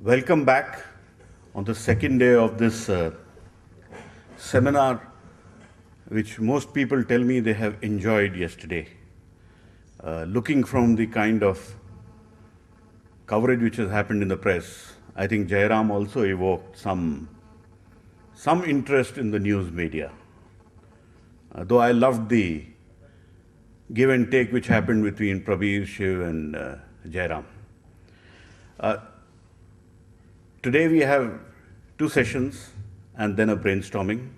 Welcome back on the second day of this seminar, which most people tell me they have enjoyed yesterday. Looking from the kind of coverage which has happened in the press, I think Jairam also evoked some interest in the news media. Though I loved the give and take which happened between Prabir, Shiv and Jairam. Today we have two sessions and then a brainstorming,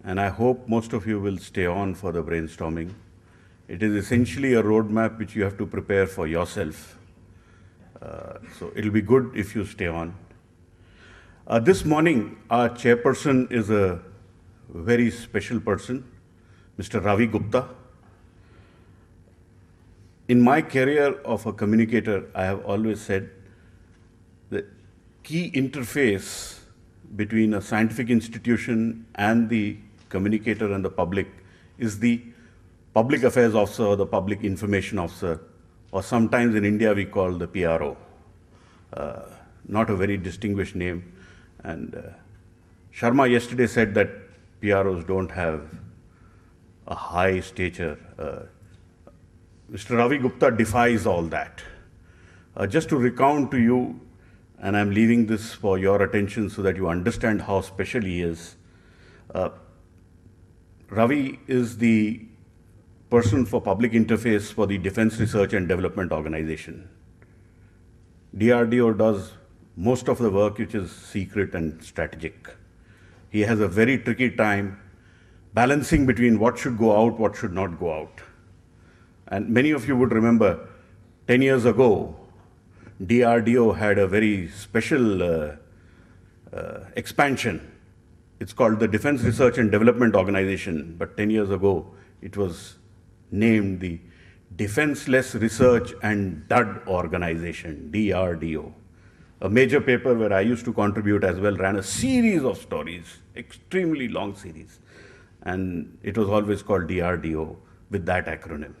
and I hope most of you will stay on for the brainstorming. It is essentially a roadmap which you have to prepare for yourself. So it'll be good if you stay on. This morning, our chairperson is a very special person, Mr. Ravi Gupta. In my career of a communicator, I have always said the key interface between a scientific institution and the communicator and the public is the public affairs officer or the public information officer, or sometimes in India we call the PRO. Not a very distinguished name. And Sharma yesterday said that PROs don't have a high stature. Mr. Ravi Gupta defies all that. Just to recount to you, and I'm leaving this for your attention so that you understand how special he is. Ravi is the person for public interface for the Defense Research and Development Organization. DRDO does most of the work which is secret and strategic. He has a very tricky time balancing between what should go out, what should not go out. And many of you would remember 10 years ago, DRDO had a very special expansion. It's called the Defense Research and Development Organization, but 10 years ago, it was named the Defenseless Research and DUD Organization, DRDO. A major paper where I used to contribute as well ran a series of stories, extremely long series, and it was always called DRDO with that acronym.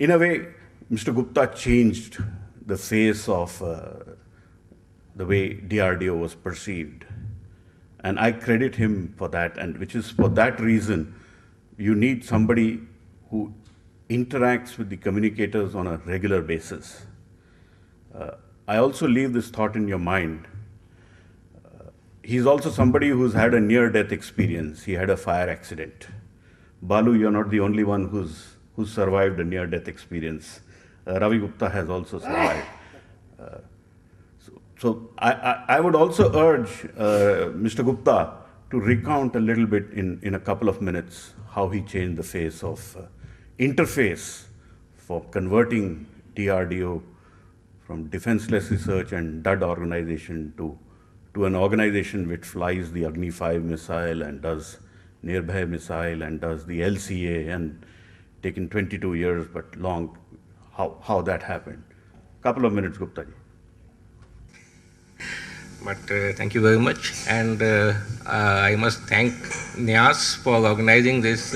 In a way, Mr. Gupta changed the face of the way DRDO was perceived. And I credit him for that, and which is for that reason, you need somebody who interacts with the communicators on a regular basis. I also leave this thought in your mind. He's also somebody who's had a near-death experience. He had a fire accident. Balu, you're not the only one who's survived a near-death experience. Ravi Gupta has also survived. So I would also urge Mr. Gupta to recount a little bit in a couple of minutes how he changed the face of interface for converting DRDO from Defenseless Research and DUD organization to an organization which flies the Agni 5 missile and does Nirbhay missile and does the LCA, and taken 22 years, but long, how that happened. Couple of minutes, Gupta ji. But thank you very much, and I must thank Nyas for organizing this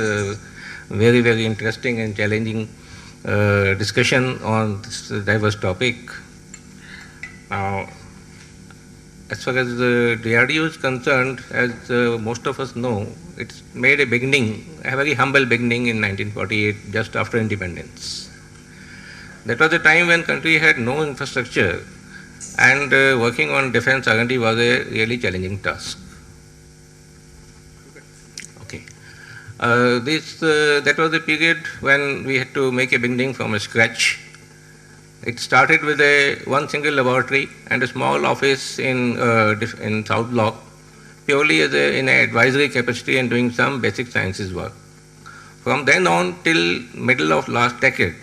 very, very interesting and challenging discussion on this diverse topic. Now, as far as the DRDO is concerned, as most of us know, it's made a beginning, a very humble beginning in 1948, just after independence. That was a time when country had no infrastructure, and working on defense R&D was a really challenging task. Okay. That was a period when we had to make a beginning from scratch. It started with one single laboratory and a small office in South Block, purely as in an advisory capacity and doing some basic sciences work. From then on till middle of last decade,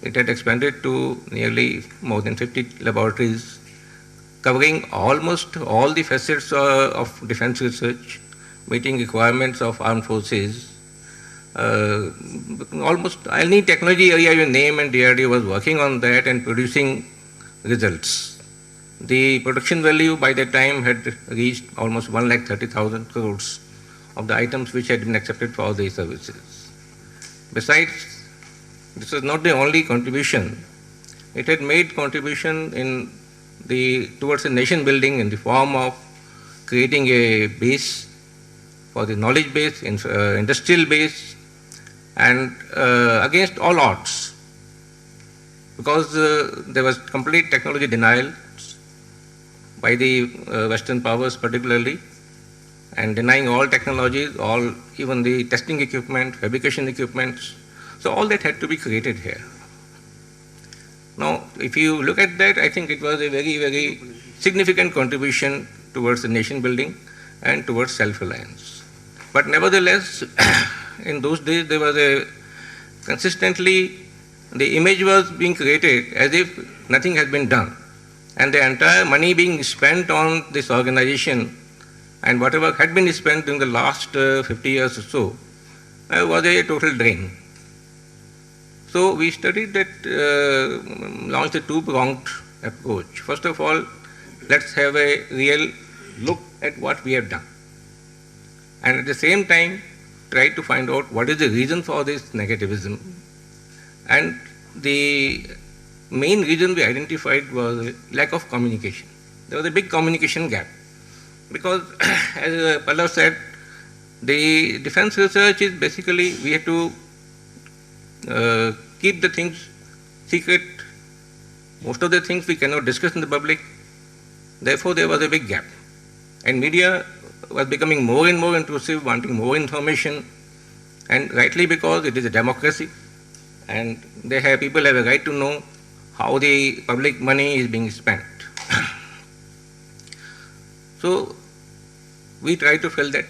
it had expanded to nearly more than 50 laboratories, covering almost all the facets of defense research, meeting requirements of armed forces. Almost any technology area you name, and DRDO was working on that and producing results. The production value by that time had reached almost 1,30,000 crores of the items which had been accepted for these services. Besides, this was not the only contribution. It had made contribution in towards a nation building in the form of creating a base for the knowledge base, industrial base, and against all odds, because there was complete technology denial by the Western powers particularly, and denying all technologies, even the testing equipment, fabrication equipments. So all that had to be created here. Now, if you look at that, I think it was a very, very significant contribution towards the nation building and towards self-reliance. But nevertheless, in those days, there was consistently, the image was being created as if nothing had been done. And the entire money being spent on this organization and whatever had been spent in the last 50 years or so was a total drain. So we studied that, launched a two-pronged approach. First of all, let's have a real look at what we have done. And at the same time, try to find out what is the reason for this negativism. And the main reason we identified was lack of communication. There was a big communication gap. Because, as Pallav said, the defense research is basically, we have to keep the things secret. Most of the things we cannot discuss in the public. Therefore, there was a big gap. And media was becoming more and more intrusive, wanting more information, and rightly because it is a democracy, and people have a right to know how the public money is being spent. So we try to fill that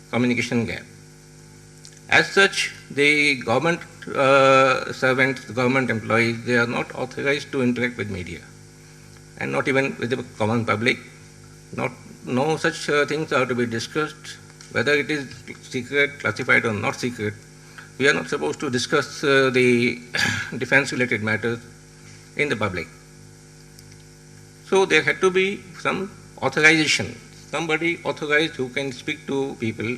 communication gap. As such, the government servants, the government employees, they are not authorized to interact with media, and not even with the common public. No such things are to be discussed, whether it is secret, classified or not secret. We are not supposed to discuss the defense-related matters in the public. So there had to be some authorization, somebody authorized who can speak to people,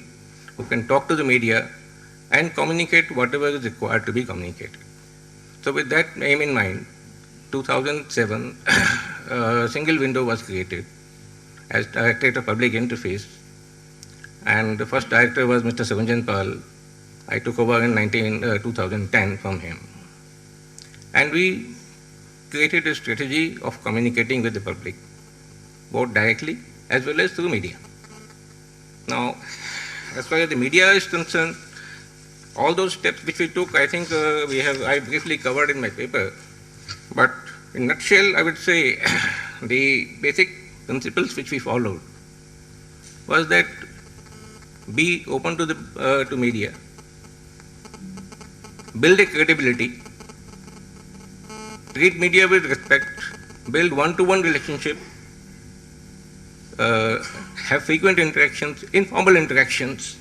who can talk to the media and communicate whatever is required to be communicated. So with that aim in mind, 2007, a single window was created as Directorate of Public Interface, and the first director was Mr. Sagunjan Pal. I took over in 2010 from him. And we created a strategy of communicating with the public, both directly as well as through media. Now, as far as the media is concerned, all those steps which we took, I think I briefly covered in my paper. But in a nutshell, I would say the basic principles which we followed was that be open to media, build a credibility, treat media with respect, build one-to-one relationship, have frequent interactions, informal interactions,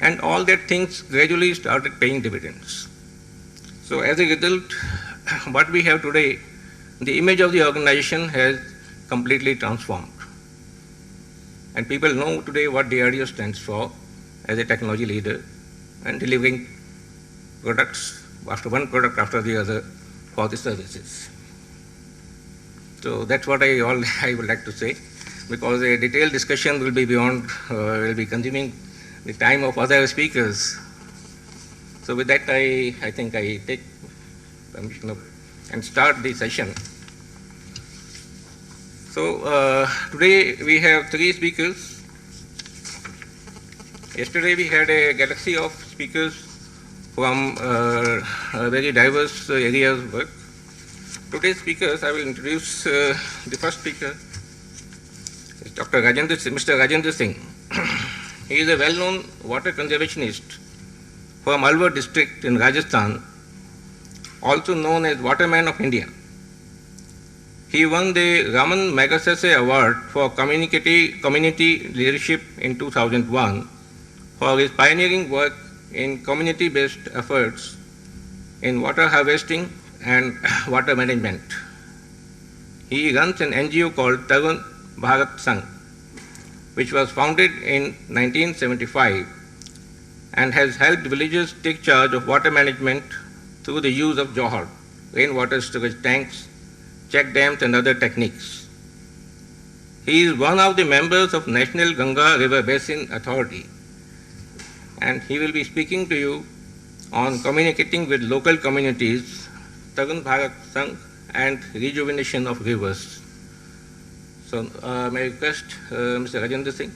and all that things gradually started paying dividends. So as a result, what we have today, the image of the organization has completely transformed. And people know today what DRDO stands for as a technology leader and delivering products, one product after the other for the services. So that's what I would like to say, because a detailed discussion will be will be consuming the time of other speakers. So with that, I think I take permission and start the session. So today we have 3 speakers. Yesterday we had a galaxy of speakers from very diverse areas of work. Today's speakers, I will introduce the first speaker, is Mr. Rajendra Singh. He is a well-known water conservationist from Alwar district in Rajasthan, also known as Waterman of India. He won the Raman Magsaysay Award for Community Leadership in 2001 for his pioneering work in community-based efforts in water harvesting and water management. He runs an NGO called Tarun Bharat Sangh, which was founded in 1975 and has helped villagers take charge of water management through the use of Johar, rainwater storage tanks, check dams and other techniques. He is one of the members of National Ganga River Basin Authority, and he will be speaking to you on communicating with local communities, Tarun Bharat Sangh, and rejuvenation of rivers. So may I request Mr. Rajendra Singh?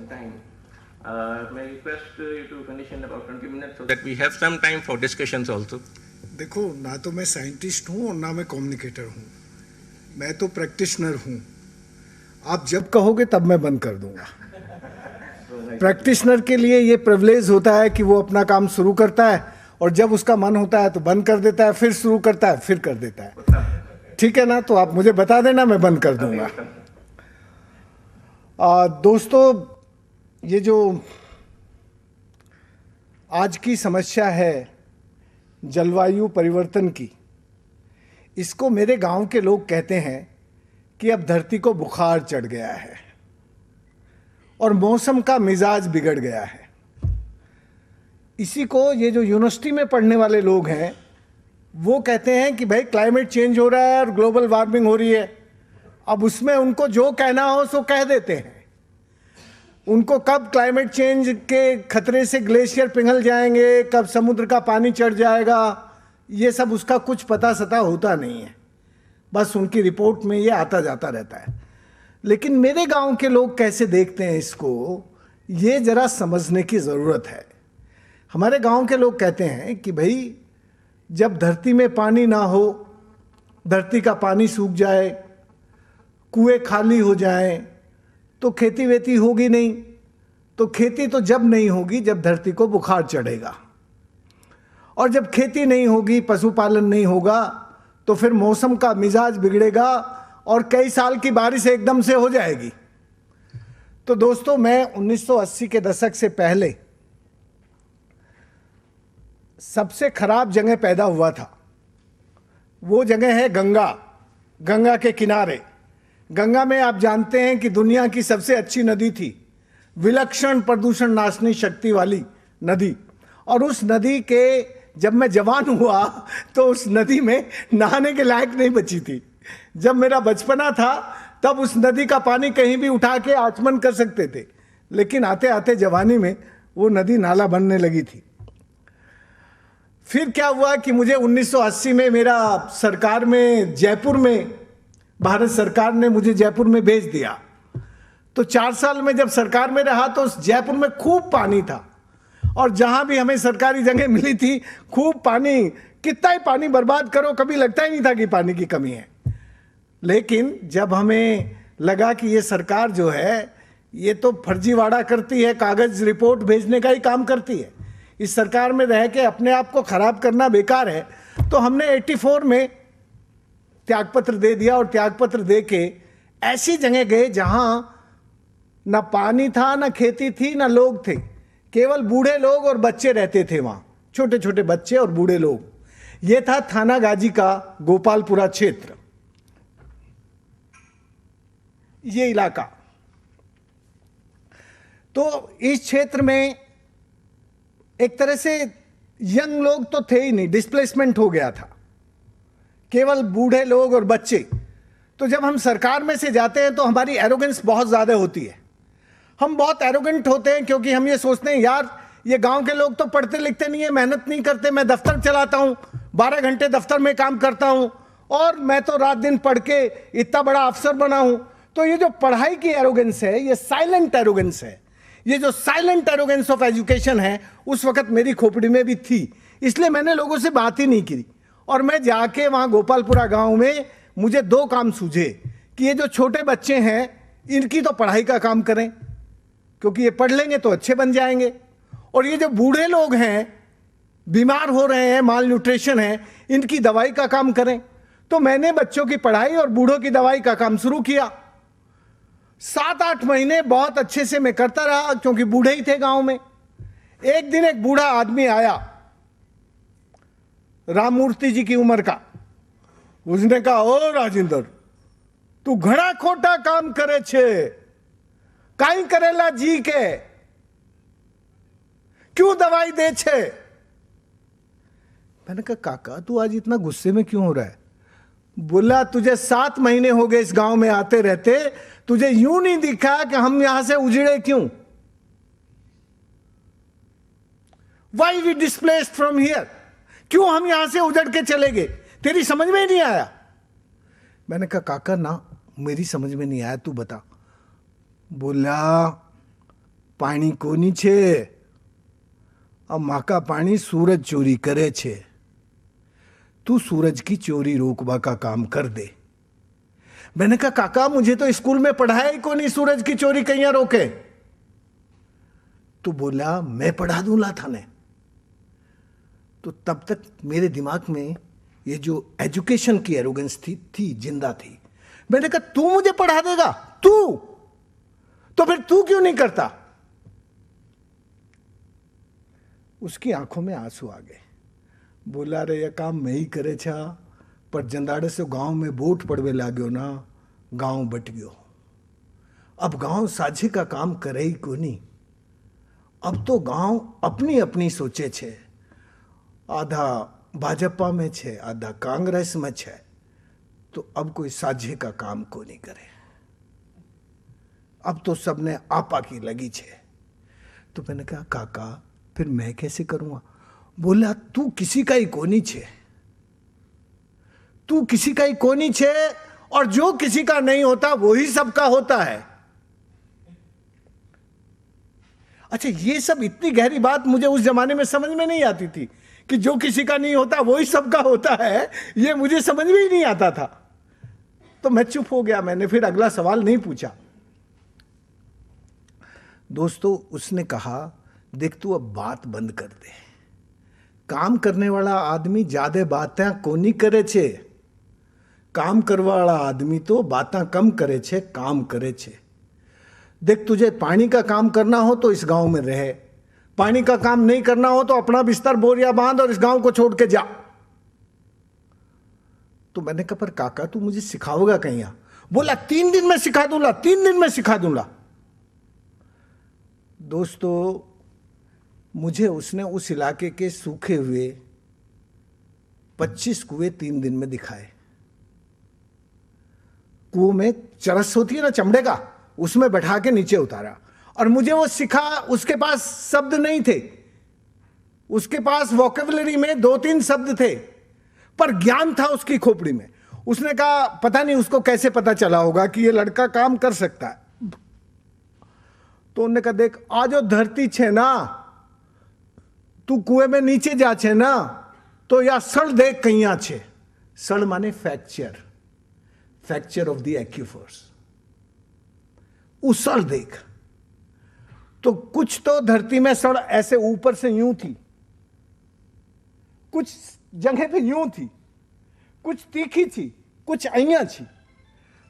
May I request you to condition about 20 minutes so that we have some time for discussions also. देखो, ना तो मैं scientist हूँ और ना मैं communicator हूँ, मैं तो प्रैक्टिशनर हूँ। आप जब कहोगे तब मैं बंद कर दूंगा। प्रैक्टिशनर के लिए ये प्रिविलेज होता है कि वो अपना काम शुरू करता है और जब उसका मन होता है तो बंद कर देता है, फिर शुरू करता है, फिर कर देता है। ठीक है ना? तो आप मुझे बता देना, मैं बंद कर दूंगा। दोस्तों, ये जो आज की समस्या है जलवायु परिवर्तन की, इसको मेरे गांव के लोग कहते हैं कि अब धरती को बुखार चढ़ गया है और मौसम का मिजाज बिगड़ गया है। इसी को ये जो यूनिवर्सिटी में पढ़ने वाले लोग हैं वो कहते हैं कि भाई क्लाइमेट चेंज हो रहा है और ग्लोबल वार्मिंग हो रही है। अब उसमें उनको जो कहना हो सो कह देते हैं। उनको कब क्लाइमेट चेंज के खतरे से ग्लेशियर पिघल जाएंगे, कब समुद्र का पानी चढ़ जाएगा, ये सब उसका कुछ पता सता होता नहीं है। बस उनकी रिपोर्ट में ये आता जाता रहता है। लेकिन मेरे गांव के लोग कैसे देखते हैं इसको, ये जरा समझने की ज़रूरत है। हमारे गांव के लोग कहते हैं कि भाई जब धरती में पानी ना हो, धरती का पानी सूख जाए, कुएं खाली हो जाएं, तो खेती वेती होगी नहीं। तो खेती तो जब नहीं होगी जब धरती को बुखार चढ़ेगा, और जब खेती नहीं होगी, पशुपालन नहीं होगा, तो फिर मौसम का मिजाज बिगड़ेगा और कई साल की बारिश एकदम से हो जाएगी। तो दोस्तों, मैं 1980 के दशक से पहले सबसे खराब जगह पैदा हुआ था। वो जगह है गंगा, गंगा के किनारे। गंगा में आप जानते हैं कि दुनिया की सबसे अच्छी नदी थी, विलक्षण प्रदूषण नाशनी शक्ति वाली नदी। और उस नदी के जब मैं जवान हुआ तो उस नदी में नहाने के लायक नहीं बची थी। जब मेरा बचपना था तब उस नदी का पानी कहीं भी उठा के आचमन कर सकते थे, लेकिन आते आते जवानी में वो नदी नाला बनने लगी थी। फिर क्या हुआ कि मुझे 1980 में मेरा सरकार में जयपुर में, भारत सरकार ने मुझे जयपुर में भेज दिया। तो 4 साल में जब सरकार में रहा तो उस जयपुर में खूब पानी था, और जहां भी हमें सरकारी जगह मिली थी खूब पानी। कितना ही पानी बर्बाद करो, कभी लगता ही नहीं था कि पानी की कमी है। लेकिन जब हमें लगा कि ये सरकार जो है ये तो फर्जीवाड़ा करती है, कागज रिपोर्ट भेजने का ही काम करती है, इस सरकार में रह के अपने आप को खराब करना बेकार है, तो हमने 84 में त्यागपत्र दे दिया। और त्यागपत्र दे के ऐसी जगह गए जहां ना पानी था, ना खेती थी, ना लोग थे, केवल बूढ़े लोग और बच्चे रहते थे वहां, छोटे छोटे बच्चे और बूढ़े लोग। ये था थाना गाजी का गोपालपुरा क्षेत्र, ये इलाका। तो इस क्षेत्र में एक तरह से यंग लोग तो थे ही नहीं, डिस्प्लेसमेंट हो गया था, केवल बूढ़े लोग और बच्चे। तो जब हम सरकार में से जाते हैं तो हमारी एरोगेंस बहुत ज़्यादा होती है। हम बहुत एरोगेंट होते हैं क्योंकि हम ये सोचते हैं यार ये गांव के लोग तो पढ़ते लिखते नहीं है, मेहनत नहीं करते, मैं दफ्तर चलाता हूँ, 12 घंटे दफ्तर में काम करता हूँ और मैं तो रात दिन पढ़ के इतना बड़ा अफसर बना हूँ। तो ये जो पढ़ाई की एरोगेंस है ये साइलेंट एरोगेंस है। ये जो साइलेंट एरोगेंस ऑफ एजुकेशन है उस वक्त मेरी खोपड़ी में भी थी, इसलिए मैंने लोगों से बात ही नहीं की। और मैं जाके वहाँ गोपालपुरा गांव में मुझे 2 काम सूझे कि ये जो छोटे बच्चे हैं इनकी तो पढ़ाई का काम करें, क्योंकि ये पढ़ लेंगे तो अच्छे बन जाएंगे, और ये जो बूढ़े लोग हैं बीमार हो रहे हैं, माल न्यूट्रिशन है, इनकी दवाई का काम करें। तो मैंने बच्चों की पढ़ाई और बूढ़ों की दवाई का काम शुरू किया। 7-8 महीने बहुत अच्छे से मैं करता रहा, क्योंकि बूढ़े ही थे गांव में। एक दिन एक बूढ़ा आदमी आया, राममूर्ति जी की उम्र का। उसने कहा, ओ राजेंद्र, तू घड़ा खोटा काम करे छे, काई करेला जी के, क्यों दवाई दे छे? मैंने कहा, काका तू आज इतना गुस्से में क्यों हो रहा है? बोला तुझे 7 महीने हो गए इस गांव में आते रहते, तुझे यूं नहीं दिखा कि हम यहां से उजड़े क्यों? Why we displaced from here, क्यों हम यहां से उजड़ के चले गए? तेरी समझ में ही नहीं आया। मैंने कहा काका ना, मेरी समझ में नहीं आया, तू बता। बोला पानी कोनी छे, अब माँ का पानी सूरज चोरी करे छे, तू सूरज की चोरी रोकवा का काम कर दे। मैंने कहा काका मुझे तो स्कूल में पढ़ाया ही कोनी सूरज की चोरी कहीं रोके। तो बोला मैं पढ़ा दूंगा थाने। तो तब तक मेरे दिमाग में ये जो एजुकेशन की एरोगेंस थी जिंदा थी। मैंने कहा तू मुझे पढ़ा देगा? तू तो फिर तू क्यों नहीं करता? उसकी आंखों में आंसू आ गए। बोला रे ये काम मैं ही करे छा, पर जंदाड़े से गांव में वोट पड़वे लाग्यो ना, गांव बट गयो। अब गांव साझे का काम करे ही कोनी। अब तो गांव अपनी अपनी सोचे छे, आधा भाजपा में छे, आधा कांग्रेस में छे, तो अब कोई साझे का काम को नहीं करे। अब तो सबने आपा की लगी छे। तो मैंने कहा काका फिर मैं कैसे करूंगा? बोला तू किसी का ही कोनी छे, तू किसी का ही कोनी छे, और जो किसी का नहीं होता वो ही सबका होता है। अच्छा ये सब इतनी गहरी बात मुझे उस जमाने में समझ में नहीं आती थी कि जो किसी का नहीं होता वो ही सबका होता है, ये मुझे समझ में ही नहीं आता था। तो मैं चुप हो गया, मैंने फिर अगला सवाल नहीं पूछा। दोस्तों उसने कहा देख तू अब बात बंद कर दे, काम करने वाला आदमी ज्यादा बातें कोनी करे छे, काम करवा वाला आदमी तो बातें कम करे छे, काम करे छे। देख तुझे पानी का काम करना हो तो इस गांव में रहे, पानी का काम नहीं करना हो तो अपना बिस्तर बोरिया बांध और इस गांव को छोड़ के जा। तो मैंने कहा पर काका तू मुझे सिखाओगा कहीं? बोला 3 दिन में सिखा दूंगा, 3 दिन में सिखा दूंगा। दोस्तों मुझे उसने उस इलाके के सूखे हुए 25 कुएं 3 दिन में दिखाए। कुओं में चरस होती है ना चमड़े का, उसमें बैठा के नीचे उतारा, और मुझे वो सिखा। उसके पास शब्द नहीं थे, उसके पास वोकेबुलरी में 2-3 शब्द थे, पर ज्ञान था उसकी खोपड़ी में। उसने कहा पता नहीं उसको कैसे पता चला होगा कि ये लड़का काम कर सकता है। तो उन्होंने कहा देख आजो धरती छे ना, तू कुएं में नीचे जा छे ना, तो या सड़ देख कहीं छे। सड़ माने फ्रैक्चर, फ्रैक्चर ऑफ द एक्यूफर्स। उसड़ देख। तो कुछ तो धरती में सड़ ऐसे ऊपर से यूं थी, कुछ जगह पे यूं थी, कुछ तीखी थी, कुछ अइयां थी।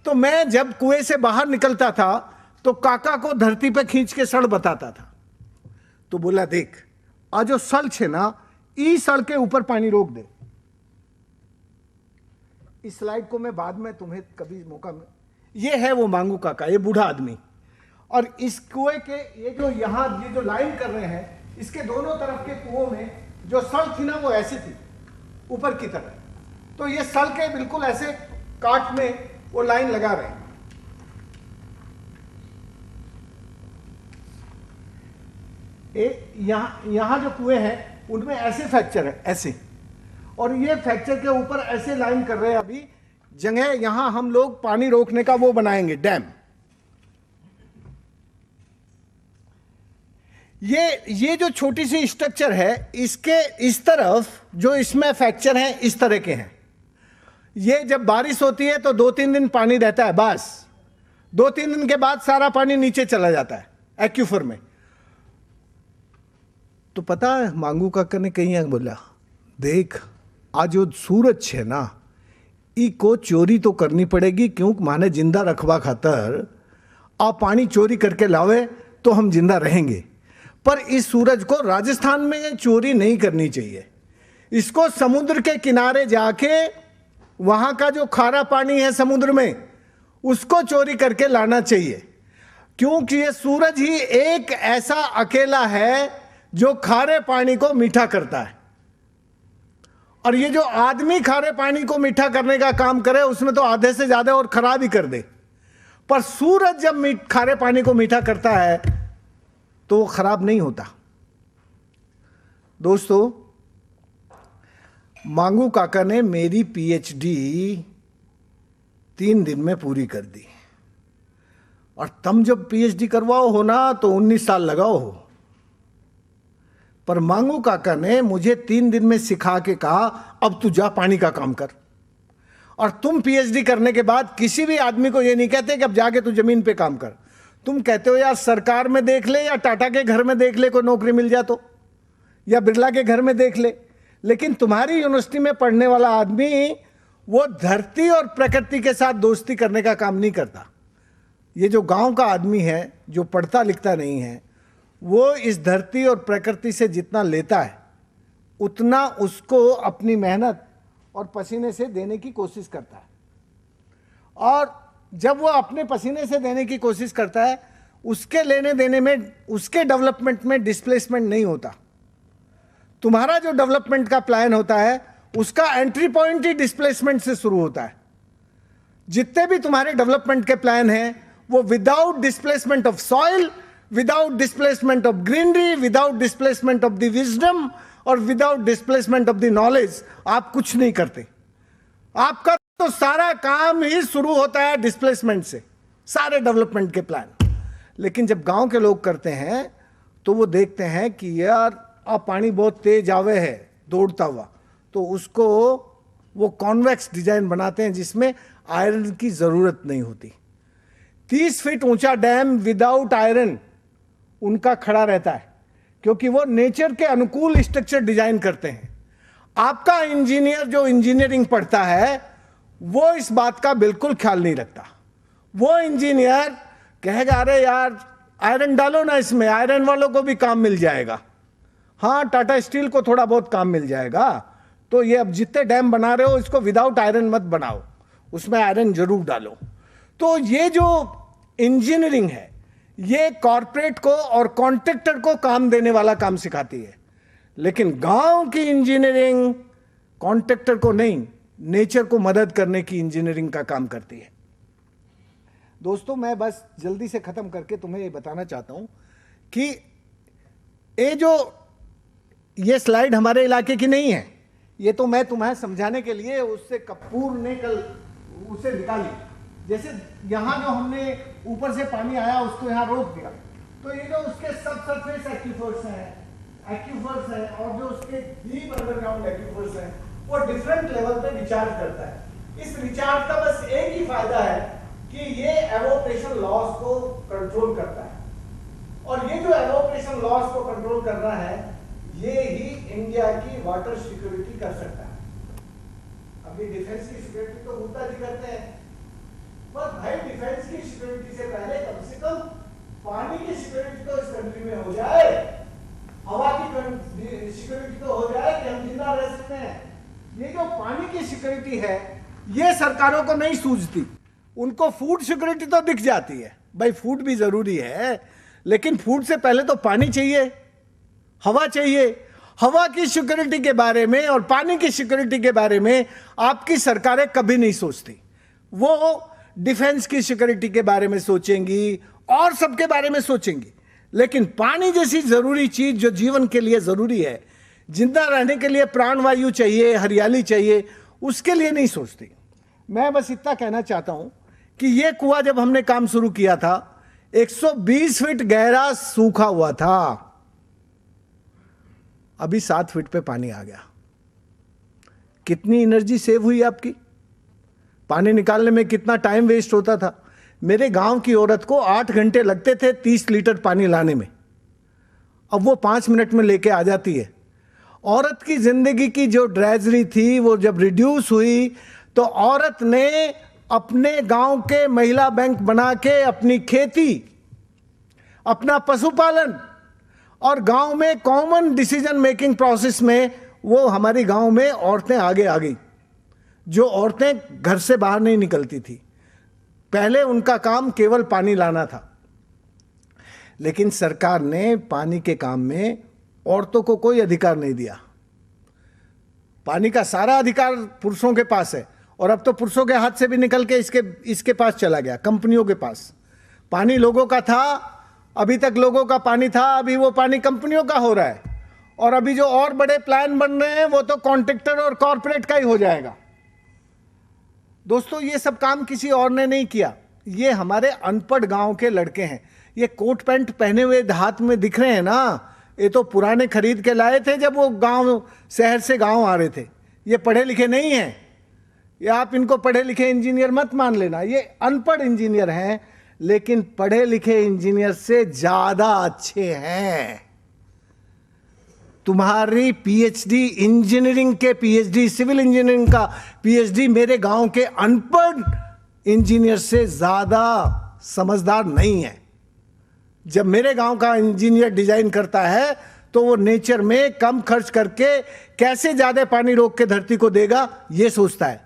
तो मैं जब कुएं से बाहर निकलता था तो काका को धरती पे खींच के सड़ बताता था। तो बोला देख आ जो सड़ छे ना, ई सड़ के ऊपर पानी रोक दे। इस स्लाइड को मैं बाद में तुम्हें कभी मौका में, ये है वो मांगू काका, ये बूढ़ा आदमी, और इस कुएं के ये जो यहां ये जो लाइन कर रहे हैं, इसके दोनों तरफ के कुओं में जो सड़ थी ना वो ऐसी थी ऊपर की तरफ। तो ये सड़ के बिल्कुल ऐसे काट में वो लाइन लगा रहे हैं। यहां जो कुएं हैं उनमें ऐसे फ्रैक्चर है, ऐसे, और ये फ्रैक्चर के ऊपर ऐसे लाइन कर रहे हैं। अभी जगह यहां हम लोग पानी रोकने का वो बनाएंगे, डैम। ये जो छोटी सी स्ट्रक्चर है, इसके इस तरफ जो इसमें फ्रैक्चर है इस तरह के हैं। ये जब बारिश होती है तो 2-3 दिन पानी रहता है, बस 2-3 दिन के बाद सारा पानी नीचे चला जाता है एक्यूफर में। तो पता है मांगू काका ने कहीं बोला देख आज जो सूरज है ना, ई को चोरी तो करनी पड़ेगी, क्योंकि माने जिंदा रखवा खातर आप पानी चोरी करके लावे तो हम जिंदा रहेंगे। पर इस सूरज को राजस्थान में चोरी नहीं करनी चाहिए, इसको समुद्र के किनारे जाके वहां का जो खारा पानी है समुद्र में उसको चोरी करके लाना चाहिए, क्योंकि ये सूरज ही एक ऐसा अकेला है जो खारे पानी को मीठा करता है। और ये जो आदमी खारे पानी को मीठा करने का काम करे उसमें तो आधे से ज्यादा और खराब ही कर दे, पर सूरज जब खारे पानी को मीठा करता है तो वो खराब नहीं होता। दोस्तों, मांगू काका ने मेरी पीएचडी 3 दिन में पूरी कर दी, और तुम जब पीएचडी करवाओ हो ना तो 19 साल लगाओ हो, पर मांगू काका ने मुझे 3 दिन में सिखा के कहा अब तू जा पानी का काम कर। और तुम पीएचडी करने के बाद किसी भी आदमी को ये नहीं कहते कि अब जाके तू जमीन पे काम कर, तुम कहते हो यार सरकार में देख ले या टाटा के घर में देख ले कोई नौकरी मिल जा तो, या बिरला के घर में देख ले। लेकिन तुम्हारी यूनिवर्सिटी में पढ़ने वाला आदमी वो धरती और प्रकृति के साथ दोस्ती करने का काम नहीं करता। ये जो गांव का आदमी है जो पढ़ता लिखता नहीं है, वो इस धरती और प्रकृति से जितना लेता है उतना उसको अपनी मेहनत और पसीने से देने की कोशिश करता है। और जब वो अपने पसीने से देने की कोशिश करता है, उसके लेने देने में, उसके डेवलपमेंट में डिस्प्लेसमेंट नहीं होता। तुम्हारा जो डेवलपमेंट का प्लान होता है उसका एंट्री पॉइंट ही डिस्प्लेसमेंट से शुरू होता है। जितने भी तुम्हारे डेवलपमेंट के प्लान हैं वो without displacement of soil, without displacement of greenery, without displacement of the wisdom और without displacement of the knowledge आप कुछ नहीं करते। आपका तो सारा काम ही शुरू होता है डिस्प्लेसमेंट से, सारे डेवलपमेंट के प्लान। लेकिन जब गांव के लोग करते हैं तो वो देखते हैं कि यार अब पानी बहुत तेज आवे है दौड़ता हुआ, तो उसको वो कॉन्वेक्स डिजाइन बनाते हैं जिसमें आयरन की जरूरत नहीं होती। 30 फीट ऊंचा डैम विदाउट आयरन उनका खड़ा रहता है क्योंकि वो नेचर के अनुकूल स्ट्रक्चर डिजाइन करते हैं। आपका इंजीनियर जो इंजीनियरिंग पढ़ता है वो इस बात का बिल्कुल ख्याल नहीं रखता। वो इंजीनियर कहेगा अरे यार आयरन डालो ना इसमें, आयरन वालों को भी काम मिल जाएगा। हाँ, टाटा स्टील को थोड़ा बहुत काम मिल जाएगा, तो ये अब जितने डैम बना रहे हो इसको विदाउट आयरन मत बनाओ, उसमें आयरन जरूर डालो। तो ये जो इंजीनियरिंग है ये कॉरपोरेट को और कॉन्ट्रैक्टर को काम देने वाला काम सिखाती है, लेकिन गांव की इंजीनियरिंग कॉन्ट्रैक्टर को नहीं, नेचर को मदद करने की इंजीनियरिंग का काम करती है। दोस्तों, मैं बस जल्दी से खत्म करके तुम्हें ये बताना चाहता हूं कि ये स्लाइड हमारे इलाके की नहीं है, ये तो मैं तुम्हें समझाने के लिए उससे कपूर ने कल उसे निकाली। जैसे यहाँ जो हमने ऊपर से पानी आया उसको यहाँ रोक दिया, तो ये जो उसके सब सरफेस एक्यूफर्स हैं और जो उसके डीप अंडरग्राउंड एक्यूफर्स हैं वो डिफरेंट लेवल पे रिचार्ज करता है। इस रिचार्ज का बस एक ही फायदा है कि ये एवोपरेशन लॉस को कंट्रोल करता है, और ये जो एवोपरेशन लॉस को कंट्रोल कर रहा है ये ही इंडिया की वाटर सिक्योरिटी कर सकता है। अभी डिफेंस की सिक्योरिटी तो गुप्ता जी करते हैं, पर भाई डिफेंस की सिक्योरिटी से पहले कम से कम पानी की सिक्योरिटी तो इस कंट्री में हो जाए, हवा की सिक्योरिटी तो हो जाए कि हम जिंदा रह सकते हैं। ये जो पानी की सिक्योरिटी है ये सरकारों को नहीं सूझती, उनको फूड सिक्योरिटी तो दिख जाती है, भाई फूड भी जरूरी है, लेकिन फूड से पहले तो पानी चाहिए, हवा चाहिए। हवा की सिक्योरिटी के बारे में और पानी की सिक्योरिटी के बारे में आपकी सरकारें कभी नहीं सोचती। वो डिफेंस की सिक्योरिटी के बारे में सोचेंगी और सबके बारे में सोचेंगी, लेकिन पानी जैसी जरूरी चीज जो जीवन के लिए जरूरी है, जिंदा रहने के लिए प्राणवायु चाहिए, हरियाली चाहिए, उसके लिए नहीं सोचती। मैं बस इतना कहना चाहता हूं कि ये कुआं जब हमने काम शुरू किया था 120 फीट गहरा सूखा हुआ था, अभी 7 फीट पे पानी आ गया। कितनी एनर्जी सेव हुई आपकी, पानी निकालने में कितना टाइम वेस्ट होता था। मेरे गांव की औरत को 8 घंटे लगते थे 30 लीटर पानी लाने में, अब वो 5 मिनट में लेके आ जाती है। औरत की जिंदगी की जो ड्रेजरी थी वो जब रिड्यूस हुई तो औरत ने अपने गांव के महिला बैंक बना के अपनी खेती, अपना पशुपालन और गांव में कॉमन डिसीजन मेकिंग प्रोसेस में वो हमारी गांव में औरतें आगे आ गई, जो औरतें घर से बाहर नहीं निकलती थी। पहले उनका काम केवल पानी लाना था, लेकिन सरकार ने पानी के काम में औरतों को कोई अधिकार नहीं दिया। पानी का सारा अधिकार पुरुषों के पास है, और अब तो पुरुषों के हाथ से भी निकल के इसके पास चला गया, कंपनियों के पास। पानी लोगों का था, अभी तक लोगों का पानी था, अभी वो पानी कंपनियों का हो रहा है। और अभी जो और बड़े प्लान बन रहे हैं वो तो कॉन्ट्रैक्टर और कॉरपोरेट का ही हो जाएगा। दोस्तों, ये सब काम किसी और ने नहीं किया, ये हमारे अनपढ़ गांव के लड़के हैं। ये कोट पैंट पहने हुए हाथ में दिख रहे हैं ना, ये तो पुराने खरीद के लाए थे जब वो गांव, शहर से गांव आ रहे थे। ये पढ़े लिखे नहीं हैं, ये आप इनको पढ़े लिखे इंजीनियर मत मान लेना, ये अनपढ़ इंजीनियर हैं, लेकिन पढ़े लिखे इंजीनियर से ज्यादा अच्छे हैं। तुम्हारी पीएचडी इंजीनियरिंग के पीएचडी, सिविल इंजीनियरिंग का पीएचडी मेरे गांव के अनपढ़ इंजीनियर से ज्यादा समझदार नहीं है। जब मेरे गांव का इंजीनियर डिजाइन करता है तो वो नेचर में कम खर्च करके कैसे ज्यादा पानी रोक के धरती को देगा, ये सोचता है।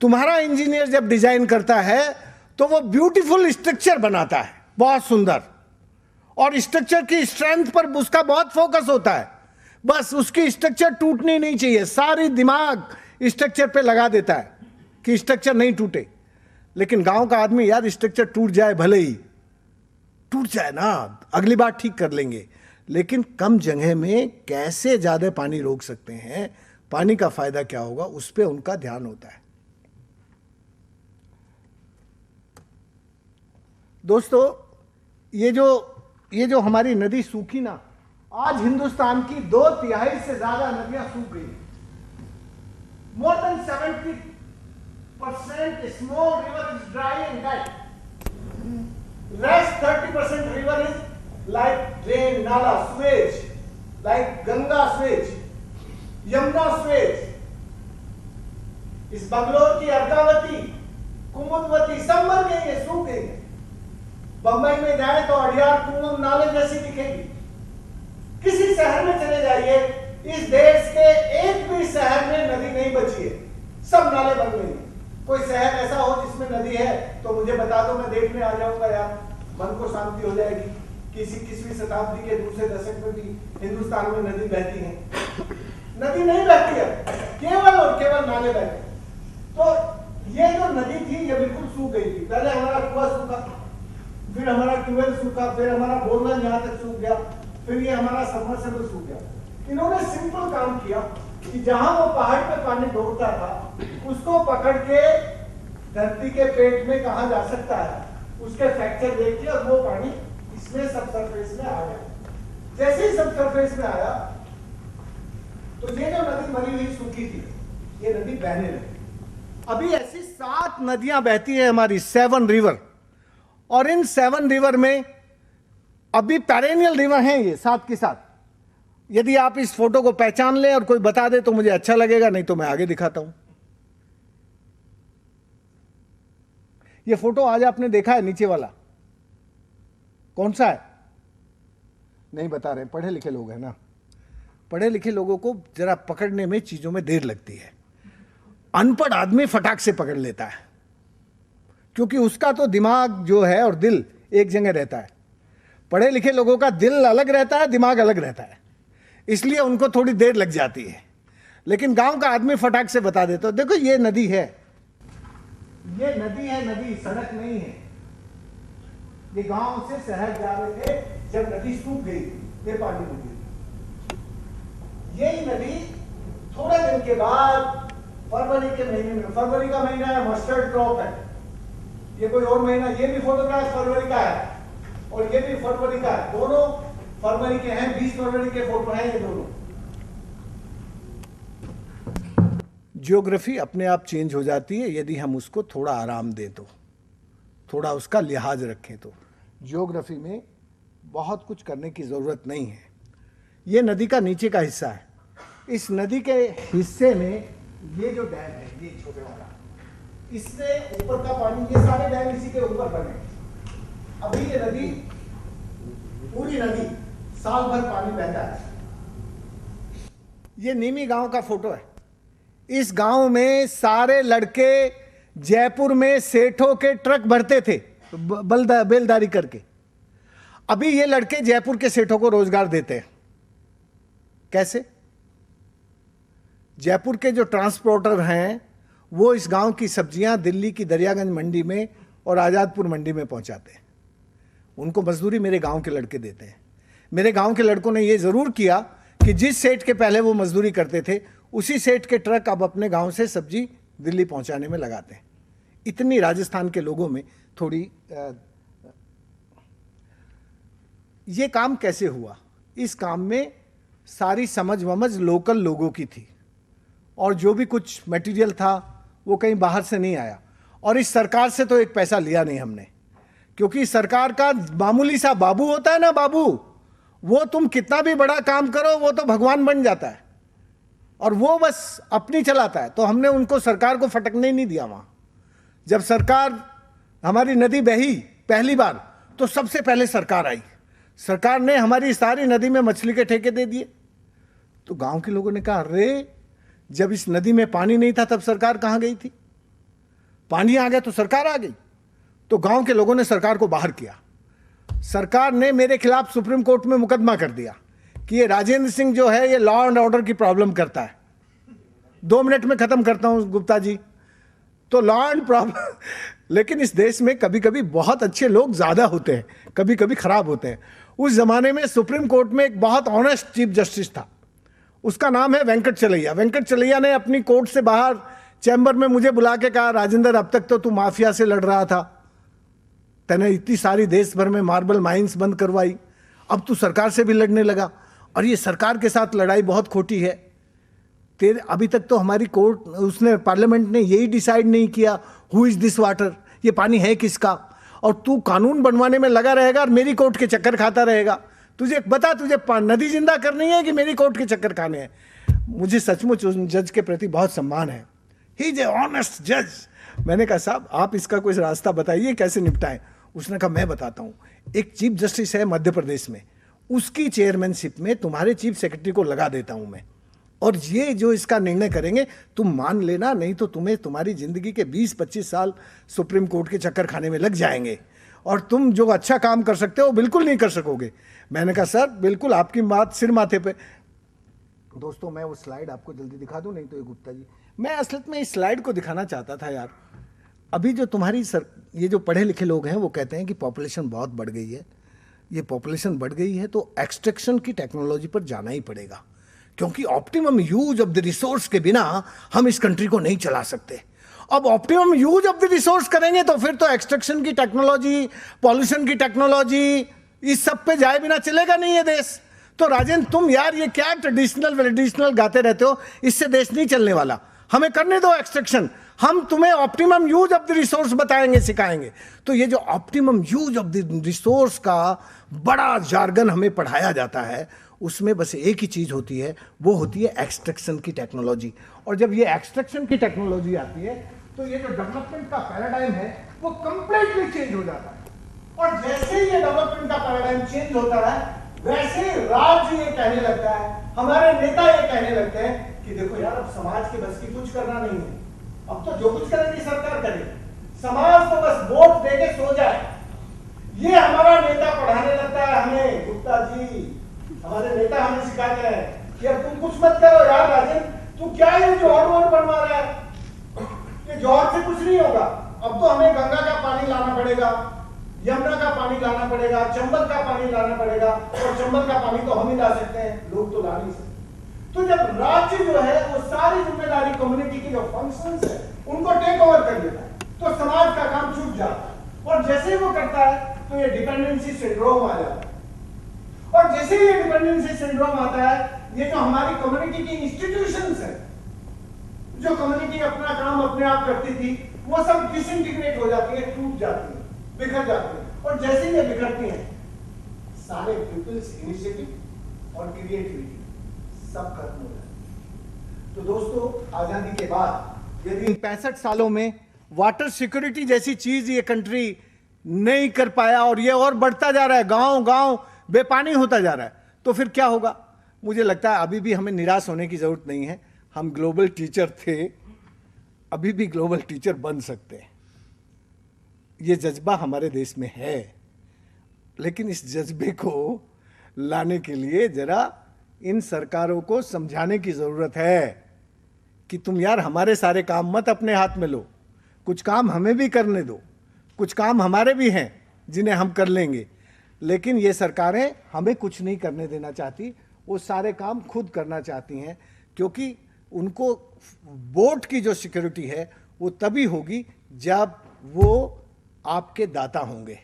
तुम्हारा इंजीनियर जब डिजाइन करता है तो वो ब्यूटीफुल स्ट्रक्चर बनाता है, बहुत सुंदर, और स्ट्रक्चर की स्ट्रेंथ पर उसका बहुत फोकस होता है। बस उसकी स्ट्रक्चर टूटनी नहीं चाहिए, सारी दिमाग स्ट्रक्चर पे लगा देता है कि स्ट्रक्चर नहीं टूटे। लेकिन गांव का आदमी, यार स्ट्रक्चर टूट जाए, भले ही टूट जाए ना, अगली बार ठीक कर लेंगे, लेकिन कम जगह में कैसे ज्यादा पानी रोक सकते हैं, पानी का फायदा क्या होगा, उस पर उनका ध्यान होता है। दोस्तों, ये जो हमारी नदी सूखी ना, आज हिंदुस्तान की 2/3 से ज्यादा नदियां सूख गई। More than 70% small river is dry and dead. Rest 30% river is like drain, nala, sewage, like Ganga sewage, Yamuna sewage. इस बंगलोर की अर्कावती, कुमुदवती सब मर गई है, सूख गई है। बंबई में जाए तो अड़ियार कुंभ नाले जैसी दिखेगी। किसी शहर में चले जाइए, इस देश के एक भी शहर में नदी नहीं बची है, सब नाले बन गए हैं। कोई शहर ऐसा हो जिसमें नदी है तो मुझे बता दो, मैं देखने आ जाऊंगा यार, मन को शांति हो जाएगी। किसी 21वीं शताब्दी के दूसरे दशक में भी हिंदुस्तान में नदी बहती है? नदी नहीं बहती है, केवल और केवल नाले बहते। तो ये जो नदी थी ये बिल्कुल सूख गई थी। पहले हमारा कुआं सूखा, फिर हमारा ट्यूबवेल सूखा, फिर हमारा बोरवेल यहां तक सूख गया, फिर ये हमारा सबमर्सिबल सूख गया। इन्होंने सिंपल काम किया कि जहां वो पहाड़ पे पानी ढोकता था उसको पकड़ के धरती के पेट में कहा जा सकता है, उसके फ्रैक्चर देख के, और वो पानी इसमें सब सरफेस में आ गया। जैसे ही सब सरफेस में आया तो ये जो नदी मरी हुई सूखी थी, ये नदी बहने लगी। अभी ऐसी 7 नदियां बहती है हमारी, 7 रिवर, और इन 7 रिवर में अभी पेरेनियल रिवर हैं ये 7 के 7। यदि आप इस फोटो को पहचान लें और कोई बता दे तो मुझे अच्छा लगेगा, नहीं तो मैं आगे दिखाता हूं। ये फोटो आज आपने देखा है, नीचे वाला कौन सा है? नहीं बता रहे, पढ़े लिखे लोग हैं ना। पढ़े लिखे लोगों को जरा पकड़ने में चीजों में देर लगती है, अनपढ़ आदमी फटाक से पकड़ लेता है, क्योंकि उसका तो दिमाग जो है और दिल एक जगह रहता है। पढ़े लिखे लोगों का दिल अलग रहता है, दिमाग अलग रहता है, इसलिए उनको थोड़ी देर लग जाती है। लेकिन गांव का आदमी फटाक से बता देता है, देखो ये नदी है, ये नदी है, नदी सड़क नहीं है। ये गांव से शहर जा रहे थे, जब नदी सूख गई ये पानी में गिर। यही नदी थोड़े दिन के बाद फरवरी के महीने में, फरवरी का महीना है, मस्टर्ड क्रॉप है, ये कोई और महीना, ये भी फोटोग्राफ फरवरी का है और ये भी फरवरी का है, दोनों फरवरी के हैं, 20 फरवरी के फोटो हैं ये दोनों। ज्योग्राफी अपने आप चेंज हो जाती है यदि हम उसको थोड़ा आराम दें तो, थोड़ा उसका लिहाज रखें तो। ज्योग्राफी में बहुत कुछ करने की जरूरत नहीं है। ये नदी का नीचे का हिस्सा है, इस नदी के हिस्से में ये जो डैम है, ये छोटे वाला, इसमें ऊपर का पानी, ये सारे डैम इसी के ऊपर बने। अभी ये नदी, पूरी नदी साल भर पानी बहता है। ये नीमी गांव का फोटो है। इस गांव में सारे लड़के जयपुर में सेठों के ट्रक भरते थे बेलदारी करके। अभी ये लड़के जयपुर के सेठों को रोजगार देते हैं। कैसे? जयपुर के जो ट्रांसपोर्टर हैं वो इस गांव की सब्जियां दिल्ली की दरियागंज मंडी में और आज़ादपुर मंडी में पहुंचाते हैं। उनको मजदूरी मेरे गांव के लड़के देते हैं। मेरे गांव के लड़कों ने ये ज़रूर किया कि जिस सेठ के पहले वो मजदूरी करते थे उसी सेठ के ट्रक अब अपने गांव से सब्जी दिल्ली पहुंचाने में लगाते हैं। इतनी राजस्थान के लोगों में थोड़ी ये काम कैसे हुआ? इस काम में सारी समझ वमझ लोकल लोगों की थी और जो भी कुछ मटेरियल था वो कहीं बाहर से नहीं आया। और इस सरकार से तो एक पैसा लिया नहीं हमने, क्योंकि सरकार का मामूली सा बाबू होता है ना, बाबू, वो तुम कितना भी बड़ा काम करो वो तो भगवान बन जाता है और वो बस अपनी चलाता है। तो हमने उनको सरकार को फटकने ही नहीं दिया। वहाँ जब सरकार हमारी नदी बही पहली बार तो सबसे पहले सरकार आई। सरकार ने हमारी सारी नदी में मछली के ठेके दे दिए। तो गांव के लोगों ने कहा, अरे जब इस नदी में पानी नहीं था तब सरकार कहाँ गई थी? पानी आ गया तो सरकार आ गई। तो गांव के लोगों ने सरकार को बाहर किया। सरकार ने मेरे खिलाफ सुप्रीम कोर्ट में मुकदमा कर दिया कि ये राजेंद्र सिंह जो है ये लॉ एंड ऑर्डर की प्रॉब्लम करता है। 2 मिनट में खत्म करता हूं गुप्ता जी। तो लॉ एंड प्रॉब्लम लेकिन इस देश में कभी कभी बहुत अच्छे लोग ज्यादा होते हैं, कभी कभी खराब होते हैं। उस जमाने में सुप्रीम कोर्ट में एक बहुत ऑनेस्ट चीफ जस्टिस था, उसका नाम है वेंकट चलैया। वेंकट चलैया ने अपनी कोर्ट से बाहर चैम्बर में मुझे बुला के कहा, राजेंद्र अब तक तो तू माफिया से लड़ रहा था, तूने इतनी सारी देश भर में मार्बल माइंस बंद करवाई, अब तू सरकार से भी लड़ने लगा और ये सरकार के साथ लड़ाई बहुत खोटी है। तेरे अभी तक तो हमारी कोर्ट उसने पार्लियामेंट ने यही डिसाइड नहीं किया हु इज दिस वाटर, ये पानी है किसका, और तू कानून बनवाने में लगा रहेगा और मेरी कोर्ट के चक्कर खाता रहेगा। तुझे बता, तुझे नदी जिंदा करनी है कि मेरी कोर्ट के चक्कर खाने हैं? मुझे सचमुच उस जज के प्रति बहुत सम्मान है। ही इज ए ऑनेस्ट जज। मैंने कहा, साहब आप इसका कोई रास्ता बताइए कैसे निपटाएं। उसने कहा, मैं बताता हूं। एक चीफ जस्टिस है मध्य प्रदेश में, उसकी चेयरमैनशिप में तुम्हारे चीफ सेक्रेटरी को लगा देता हूं मैं, और ये जो इसका निर्णय करेंगे तुम मान लेना, नहीं तो तुम्हें तुम्हारी जिंदगी के 20-25 साल सुप्रीम कोर्ट के चक्कर खाने में लग जाएंगे और तुम जो अच्छा काम कर सकते हो बिल्कुल नहीं कर सकोगे। मैंने कहा, सर बिल्कुल आपकी बात सिर माथे पे। दोस्तों मैं वो स्लाइड आपको जल्दी दिखा दूं, नहीं तो ये गुप्ता जी, मैं असलियत में इस स्लाइड को दिखाना चाहता था यार। अभी जो तुम्हारी ये जो पढ़े लिखे लोग हैं वो कहते हैं कि पॉपुलेशन बहुत बढ़ गई है। ये पॉपुलेशन बढ़ गई है तो एक्सट्रैक्शन की टेक्नोलॉजी पर जाना ही पड़ेगा, क्योंकि optimum use of the resource के बिना हम इस कंट्री को नहीं चला सकते। अब optimum use of the resource करेंगे तो फिर तो एक्सट्रैक्शन की टेक्नोलॉजी, पॉल्यूशन की टेक्नोलॉजी, इस सब पे जाए बिना चलेगा नहीं ये देश। तो राजेंद्र तुम यार ये क्या ट्रेडिशनल गाते रहते हो, इससे देश नहीं चलने वाला। हमें करने दो एक्सट्रैक्शन, हम तुम्हें optimum use of the resource बताएंगे, सिखाएंगे। तो ये जो optimum use of the resource का बड़ा जार्गन हमें पढ़ाया जाता है, उसमें बस एक ही चीज होती है, वो होती है एक्सट्रैक्शन की टेक्नोलॉजी। और जब ये एक्सट्रैक्शन की टेक्नोलॉजी आती है तो ये जो डेवलपमेंट का पैराडाइम है वो कंप्लीटली चेंज हो जाता है। और जैसे ये डेवलपमेंट का पैराडाइम चेंज होता है वैसे राज्य ये कहने लगता है, हमारे नेता ये कहने लगते हैं कि देखो यार अब समाज के बस की कुछ करना नहीं है, अब तो जो कुछ करेगी सरकार करेगी, समाज तो बस वोट देके सो जाए। ये हमारा नेता पढ़ाने लगता है हमें, गुप्ता जी हमारे नेता हमें सिखाते हैं कि अब तुम कुछ मत करो यार राजेंद्र, तू क्या ये जौहर वोट बनवा रहा है, ये जौहर से कुछ नहीं होगा। अब तो हमें गंगा का पानी लाना पड़ेगा, यमुना का पानी लाना पड़ेगा, चंबल का पानी लाना पड़ेगा, और चंबल का पानी तो हम ही ला सकते हैं, लोग तो ला नहीं सकते। तो जब राज्य जो है वो सारी जिम्मेदारी कम्युनिटी की जो फंक्शंस है उनको टेक ओवर कर लेता है तो समाज का काम छूट जाता है। और जैसे ही वो करता है तो ये डिपेंडेंसी सिंड्रोम आ जाता है। और जैसे ही ये डिपेंडेंसी सिंड्रोम आता है, ये जो हमारी कम्युनिटी की इंस्टीट्यूशंस है, जो कम्युनिटी अपना काम अपने आप करती थी, वो सब डिसइंटीग्रेट हो जाती है, टूट जाती है, बिखर जाती है। और जैसे ही ये बिखरती हैं, सारे पीपल्स इनिशिएटिव और क्रिएटिविटी सब खत्म हो जाती है। तो दोस्तों आजादी के बाद यदि इन 65 सालों में वाटर सिक्योरिटी जैसी चीज ये कंट्री नहीं कर पाया और ये और बढ़ता जा रहा है, गांव गांव बेपानी होता जा रहा है, तो फिर क्या होगा? मुझे लगता है अभी भी हमें निराश होने की जरूरत नहीं है। हम ग्लोबल टीचर थे, अभी भी ग्लोबल टीचर बन सकते हैं। ये जज्बा हमारे देश में है, लेकिन इस जज्बे को लाने के लिए जरा इन सरकारों को समझाने की जरूरत है कि तुम यार हमारे सारे काम मत अपने हाथ में लो, कुछ काम हमें भी करने दो, कुछ काम हमारे भी हैं जिन्हें हम कर लेंगे। लेकिन ये सरकारें हमें कुछ नहीं करने देना चाहती, वो सारे काम खुद करना चाहती हैं, क्योंकि उनको वोट की जो सिक्योरिटी है वो तभी होगी जब वो आपके दाता होंगे,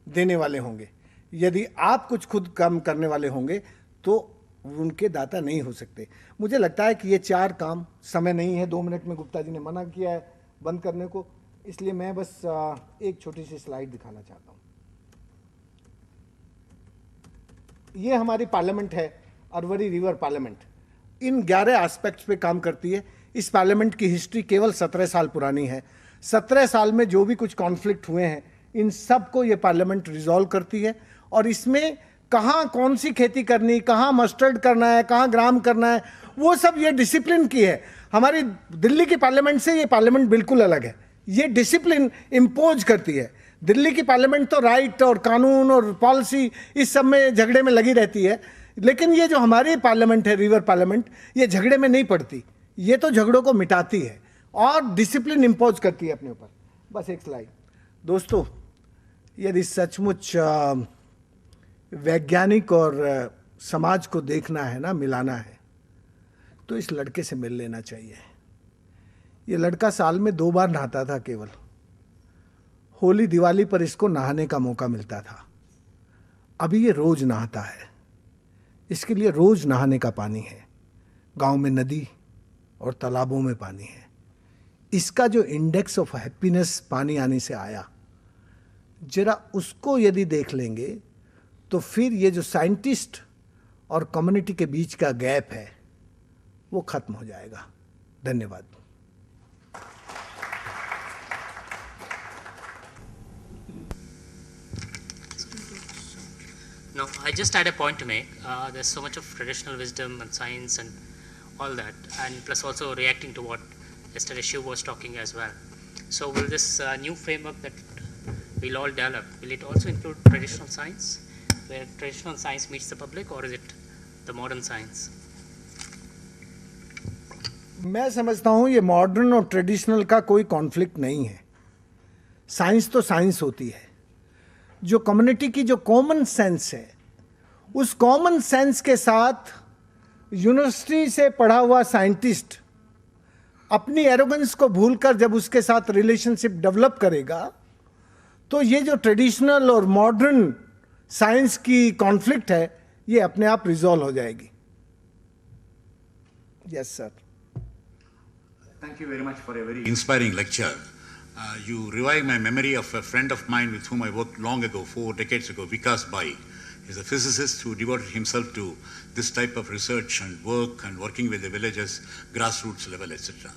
देने वाले होंगे। यदि आप कुछ खुद काम करने वाले होंगे तो उनके दाता नहीं हो सकते। मुझे लगता है कि ये 4 काम, समय नहीं है, 2 मिनट में गुप्ता जी ने मना किया है बंद करने को, इसलिए मैं बस एक छोटी सी स्लाइड दिखाना चाहता हूँ। ये हमारी पार्लियामेंट है, अरवरी रिवर पार्लियामेंट। इन 11 एस्पेक्ट्स पे काम करती है। इस पार्लियामेंट की हिस्ट्री केवल 17 साल पुरानी है। 17 साल में जो भी कुछ कॉन्फ्लिक्ट हुए हैं, इन सब को ये पार्लियामेंट रिजॉल्व करती है। और इसमें कहाँ कौन सी खेती करनी, कहाँ मस्टर्ड करना है, कहाँ ग्राम करना है, वो सब ये डिसिप्लिन की है। हमारी दिल्ली की पार्लियामेंट से ये पार्लियामेंट बिल्कुल अलग है। ये डिसिप्लिन इम्पोज करती है। दिल्ली की पार्लियामेंट तो राइट और कानून और पॉलिसी इस सब में झगड़े में लगी रहती है, लेकिन ये जो हमारी पार्लियामेंट है, रिवर पार्लियामेंट, ये झगड़े में नहीं पड़ती। ये तो झगड़ों को मिटाती है और डिसिप्लिन इम्पोज करती है अपने ऊपर। बस एक स्लाइड। दोस्तों, यदि सचमुच वैज्ञानिक और समाज को देखना है ना, मिलाना है, तो इस लड़के से मिल लेना चाहिए। ये लड़का साल में 2 बार नहाता था केवल। होली दिवाली पर इसको नहाने का मौका मिलता था। अभी ये रोज नहाता है। इसके लिए रोज नहाने का पानी है। गांव में नदी और तालाबों में पानी है। इसका जो इंडेक्स ऑफ हैप्पीनेस पानी आने से आया, जरा उसको यदि देख लेंगे तो फिर ये जो साइंटिस्ट और कम्युनिटी के बीच का गैप है वो खत्म हो जाएगा। धन्यवाद। No, I just had a point to make. There's so much of traditional wisdom and science and all that, and plus also reacting to what yesterday Shiv was talking as well. So will this new framework that we'll all develop, will it also include traditional science, where traditional science meets the public, or is it the modern science? मैं समझता हूँ ये modern और traditional का कोई conflict नहीं है। Science तो साइंस होती है। जो कम्युनिटी की जो कॉमन सेंस है, उस कॉमन सेंस के साथ यूनिवर्सिटी से पढ़ा हुआ साइंटिस्ट अपनी एरोगेंस को भूलकर जब उसके साथ रिलेशनशिप डेवलप करेगा, तो ये जो ट्रेडिशनल और मॉडर्न साइंस की कॉन्फ्लिक्ट है, ये अपने आप रिजॉल्व हो जाएगी। Yes sir. Thank you very much for a very inspiring lecture. You revive my memory of a friend of mine with whom I worked long ago, 4 decades ago, Vikas Bai. He's a physicist who devoted himself to this type of research and work and working with the villagers, grassroots level, etc.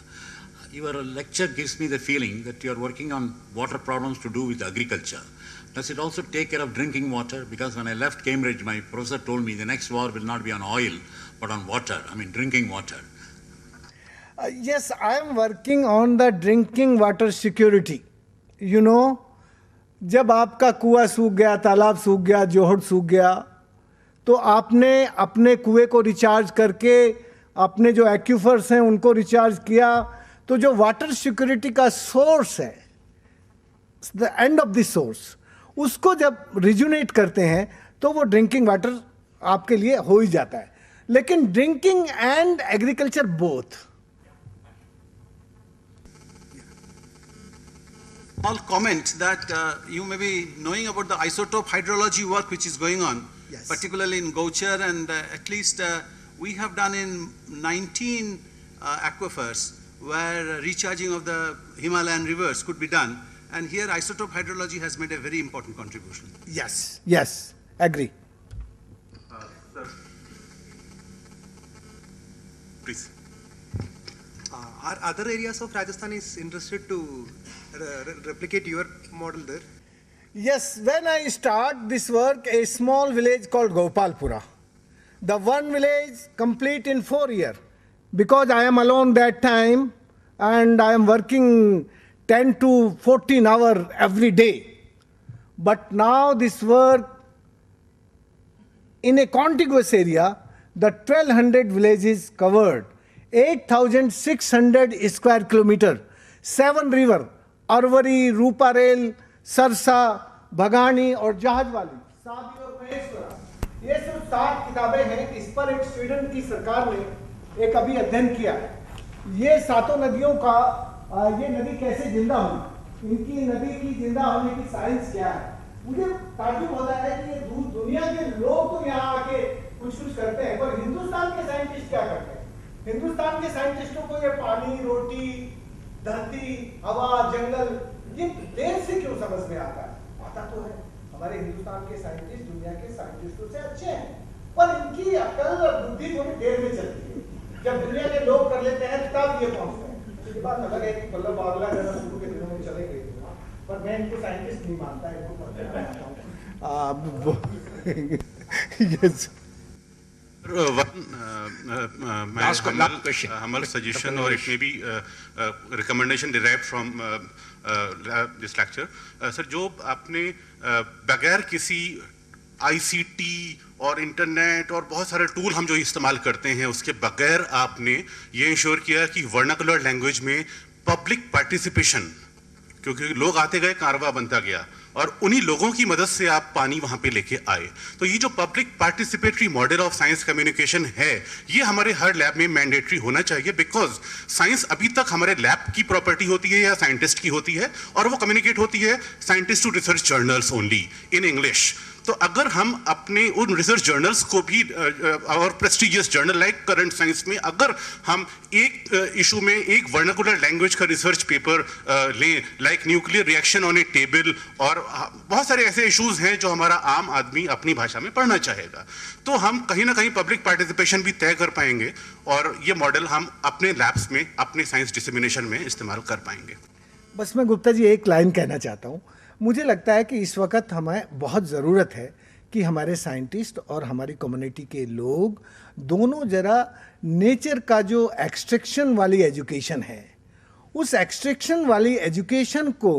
Your lecture gives me the feeling that you are working on water problems to do with agriculture. Does it also take care of drinking water? Because when I left Cambridge, my professor told me the next war will not be on oil, but on water, I mean drinking water. Yes, I am working on the drinking water security. You know, जब आपका कुआं सूख गया, तालाब सूख गया, जोहड़ सूख गया, तो आपने अपने कुएं को रिचार्ज करके अपने जो एक्यूफर्स हैं उनको रिचार्ज किया, तो जो वाटर सिक्योरिटी का सोर्स है, the end of this source, उसको जब रिजुनेट करते हैं तो वो ड्रिंकिंग वाटर आपके लिए हो ही जाता है। लेकिन drinking and agriculture both. Small comment that you may be knowing about the isotope hydrology work which is going on, Yes. particularly in Gauchar, and at least we have done in 19 aquifers where recharging of the Himalayan rivers could be done, and here isotope hydrology has made a very important contribution. Yes, yes, agree. Sir. Please. Are other areas of Rajasthan is interested to replicate your model there? Yes, when I start this work, a small village called Gopalpura, the one village complete in 4 years, because I am alone that time and I am working 10 to 14 hours every day. But now this work in a contiguous area, the 1200 villages covered 8,600 square kilometre, 7 river, Arvari, Ruparel, Sarsa, Bhagani और जहाज वाली, साबी और महेश्वरा, ये सिर्फ 7 किताबें हैं। इस पर एक स्वीडन की सरकार ने एक अभी अध्ययन किया है। ये 7 नदियों का ये नदी कैसे जिंदा हुई, इनकी नदी की जिंदा होने की साइंस क्या है। मुझे ताज्जुब होता है कि ये दुनिया के लोग तो यहाँ आके कुछ करते हैं, पर हिंदुस्तान के साइंटिस्ट क्या करते हैं। हिंदुस्तान के साइंटिस्टों को ये पानी, रोटी, धरती, हवा, जंगल, ये देर से क्यों समझ में आता है? आता तो है, हमारे हिंदुस्तान के साइंटिस्ट दुनिया के साइंटिस्टों से अच्छे हैं, पर इनकी अकल और बुद्धि थोड़ी देर में चलती है। जब दुनिया के लोग कर लेते हैं तब ये पहुंचते हैं। ये बात अलग है कि वल्लभ बावला जरा शुरू के दिनों में चले गए, पर मैं इनको साइंटिस्ट नहीं मानता, इनको yes. humble suggestion or it may be recommendation derived from this lecture. Sir, जो आपने बगैर किसी ICT और इंटरनेट और बहुत सारे टूल हम जो इस्तेमाल करते हैं उसके बगैर आपने ये इंश्योर किया कि वर्नाकुलर लैंग्वेज में पब्लिक पार्टिसिपेशन, क्योंकि लोग आते गए कारवा बनता गया और उन्हीं लोगों की मदद से आप पानी वहां पे लेके आए। तो ये जो public participatory model of science communication है, ये हमारे हर लैब में मैंडेटरी होना चाहिए, बिकॉज साइंस अभी तक हमारे लैब की प्रॉपर्टी होती है या साइंटिस्ट की होती है और वो कम्युनिकेट होती है scientist to research journals only in English. तो अगर हम अपने उन रिसर्च जर्नल्स को भी और prestigious journal like current science में अगर हम एक इशू में एक वर्नाकुलर लैंग्वेज का रिसर्च पेपर लें, like nuclear reaction on A table, और बहुत सारे ऐसे इश्यूज हैं जो हमारा आम आदमी अपनी भाषा में पढ़ना चाहेगा, तो हम कहीं ना कहीं पब्लिक पार्टिसिपेशन भी तय कर पाएंगे और ये मॉडल हम अपने लैब्स में अपने साइंस डिसेमिनेशन में इस्तेमाल कर पाएंगे। बस मैं गुप्ता जी एक लाइन कहना चाहता हूँ। मुझे लगता है कि इस वक्त हमें बहुत ज़रूरत है कि हमारे साइंटिस्ट और हमारी कम्युनिटी के लोग दोनों ज़रा नेचर का जो एक्सट्रैक्शन वाली एजुकेशन है, उस एक्सट्रैक्शन वाली एजुकेशन को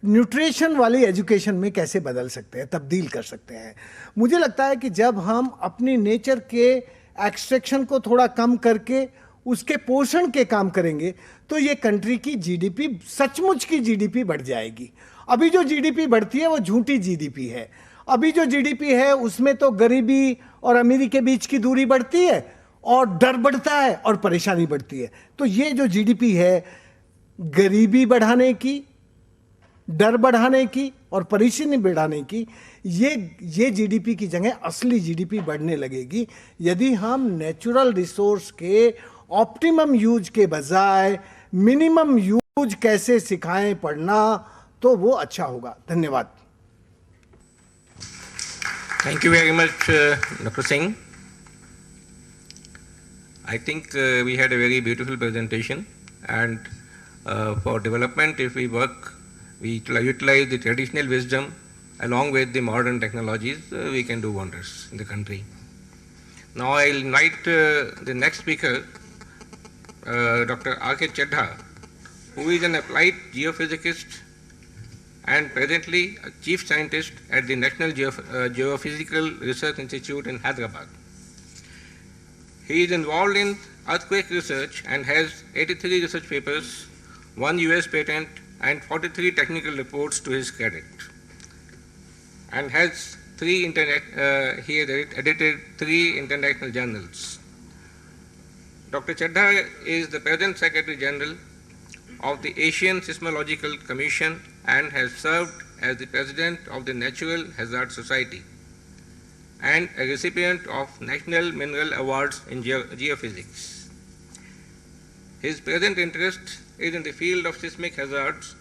न्यूट्रिशन वाली एजुकेशन में कैसे बदल सकते हैं, तब्दील कर सकते हैं। मुझे लगता है कि जब हम अपनी नेचर के एक्सट्रैक्शन को थोड़ा कम करके उसके पोषण के काम करेंगे तो ये कंट्री की जीडीपी, सचमुच की जीडीपी बढ़ जाएगी। अभी जो जीडीपी बढ़ती है वो झूठी जीडीपी है। अभी जो जीडीपी है उसमें तो गरीबी और अमीरी के बीच की दूरी बढ़ती है और डर बढ़ता है और परेशानी बढ़ती है। तो ये जो जीडीपी है गरीबी बढ़ाने की, डर बढ़ाने की और परेशानी बढ़ाने की, ये जीडीपी की जगह असली जीडीपी बढ़ने लगेगी यदि हम नेचुरल रिसोर्स के ऑप्टिमम यूज के बजाय मिनिमम यूज कैसे सिखाएं पढ़ना, तो वो अच्छा होगा। धन्यवाद। Thank you very much, Dr. Singh. I think we had a very beautiful presentation, and for development, if we work, we utilize the traditional wisdom along with the modern technologies, we can do wonders in the country. Now I'll invite the next speaker, Dr. K Chadha, who is an applied geophysicist and presently a chief scientist at the National Geophysical Research Institute in Hyderabad. He is involved in earthquake research and has 83 research papers, 1 US patent and 43 technical reports to his credit, and has he has edited 3 international journals. Dr. Chadha is the present Secretary General of the Asian Seismological Commission and has served as the President of the Natural Hazard Society and a recipient of National Mineral Awards in Geophysics. His present interest is in the field of seismic hazards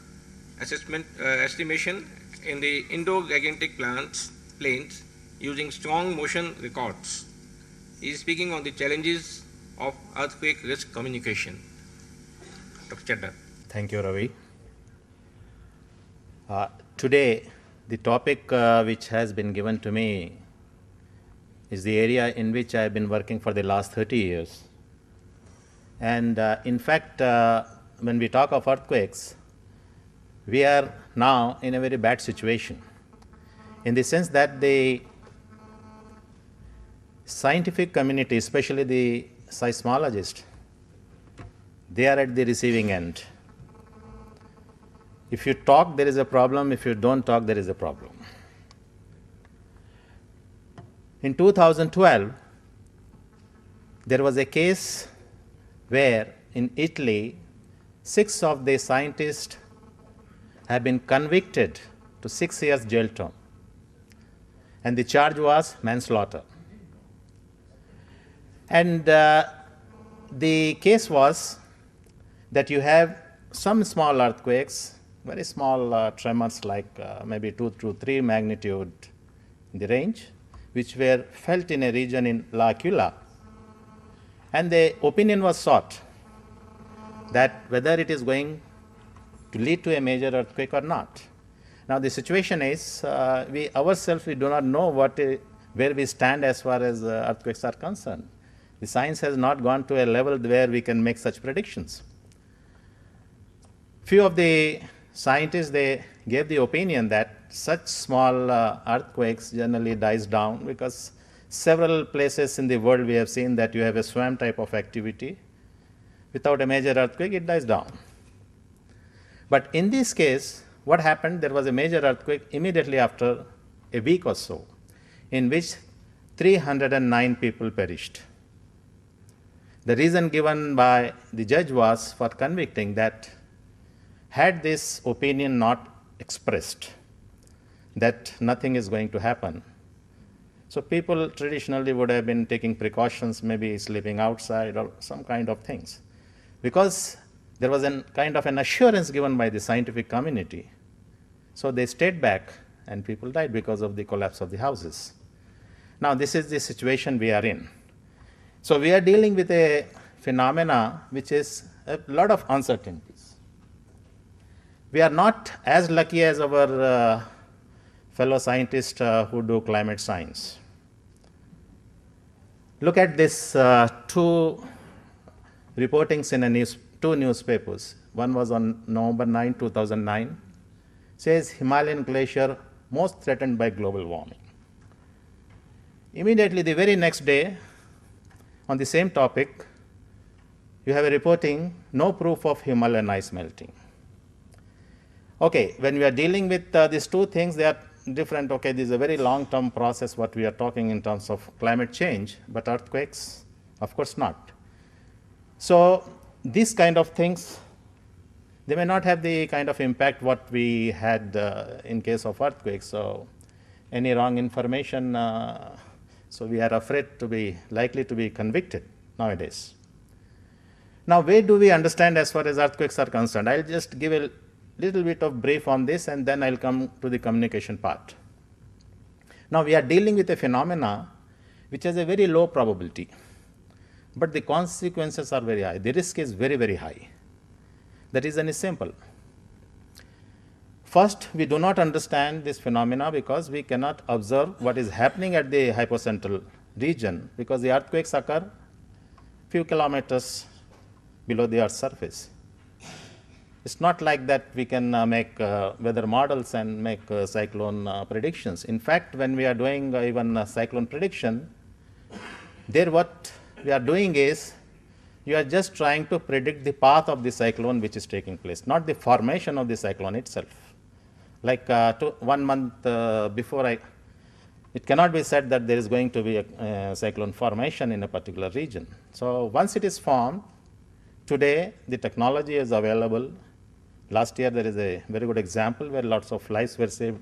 estimation in the Indo-Gangetic plains using strong motion records. He is speaking on the challenges of earthquake risk communication. Dr. Chadha. Thank you, Ravi. Today, the topic which has been given to me is the area in which I have been working for the last 30 years. And in fact, when we talk of earthquakes, we are now in a very bad situation, in the sense that the scientific community, especially the seismologists, they are at the receiving end. If you talk, there is a problem. If you don't talk, there is a problem. In 2012, there was a case where in Italy, 6 of the scientists have been convicted to 6 years jail term. And the charge was manslaughter. And the case was that you have some small earthquakes, very small tremors like maybe 2 to 3 magnitude in the range, which were felt in a region in L'Aquila. And the opinion was sought that whether it is going to lead to a major earthquake or not. Now the situation is, we ourselves, we do not know where we stand as far as earthquakes are concerned. The science has not gone to a level where we can make such predictions. Few of the scientists, they gave the opinion that such small earthquakes generally dies down because several places in the world we have seen that you have a swarm type of activity. Without a major earthquake, it dies down. But in this case, what happened? There was a major earthquake immediately after a week or so, in which 309 people perished. The reason given by the judge was for convicting that had this opinion not expressed, that nothing is going to happen. So people traditionally would have been taking precautions, maybe sleeping outside or some kind of things. Because there was a kind of an assurance given by the scientific community. So they stayed back and people died because of the collapse of the houses. Now this is the situation we are in. So we are dealing with a phenomena which is a lot of uncertainties. We are not as lucky as our fellow scientists who do climate science. Look at this 2 reportings in 2 newspapers. One was on November 9, 2009. Says Himalayan glacier most threatened by global warming. Immediately the very next day, on the same topic, you have a reporting, no proof of Himalayan ice melting. Okay, when we are dealing with these 2 things, they are different. Okay, this is a very long-term process, what we are talking in terms of climate change, but earthquakes, of course not. So these kind of things, they may not have the kind of impact what we had in case of earthquakes. So any wrong information, so we are afraid to be likely to be convicted nowadays. Now, where do we understand as far as earthquakes are concerned? I'll just give a little bit of brief on this and then I'll come to the communication part. Now, we are dealing with a phenomena which has a very low probability, but the consequences are very high. The risk is very, very high. The reason is simple. First, we do not understand this phenomena because we cannot observe what is happening at the hypocentral region, because the earthquakes occur few kilometers below the Earth's surface. It's not like that we can make weather models and make cyclone predictions. In fact, when we are doing even cyclone prediction, there what we are doing is, you are just trying to predict the path of the cyclone which is taking place, not the formation of the cyclone itself. Like 1 month before, it cannot be said that there is going to be a cyclone formation in a particular region. So once it is formed, today the technology is available. Last year there is a very good example where lots of lives were saved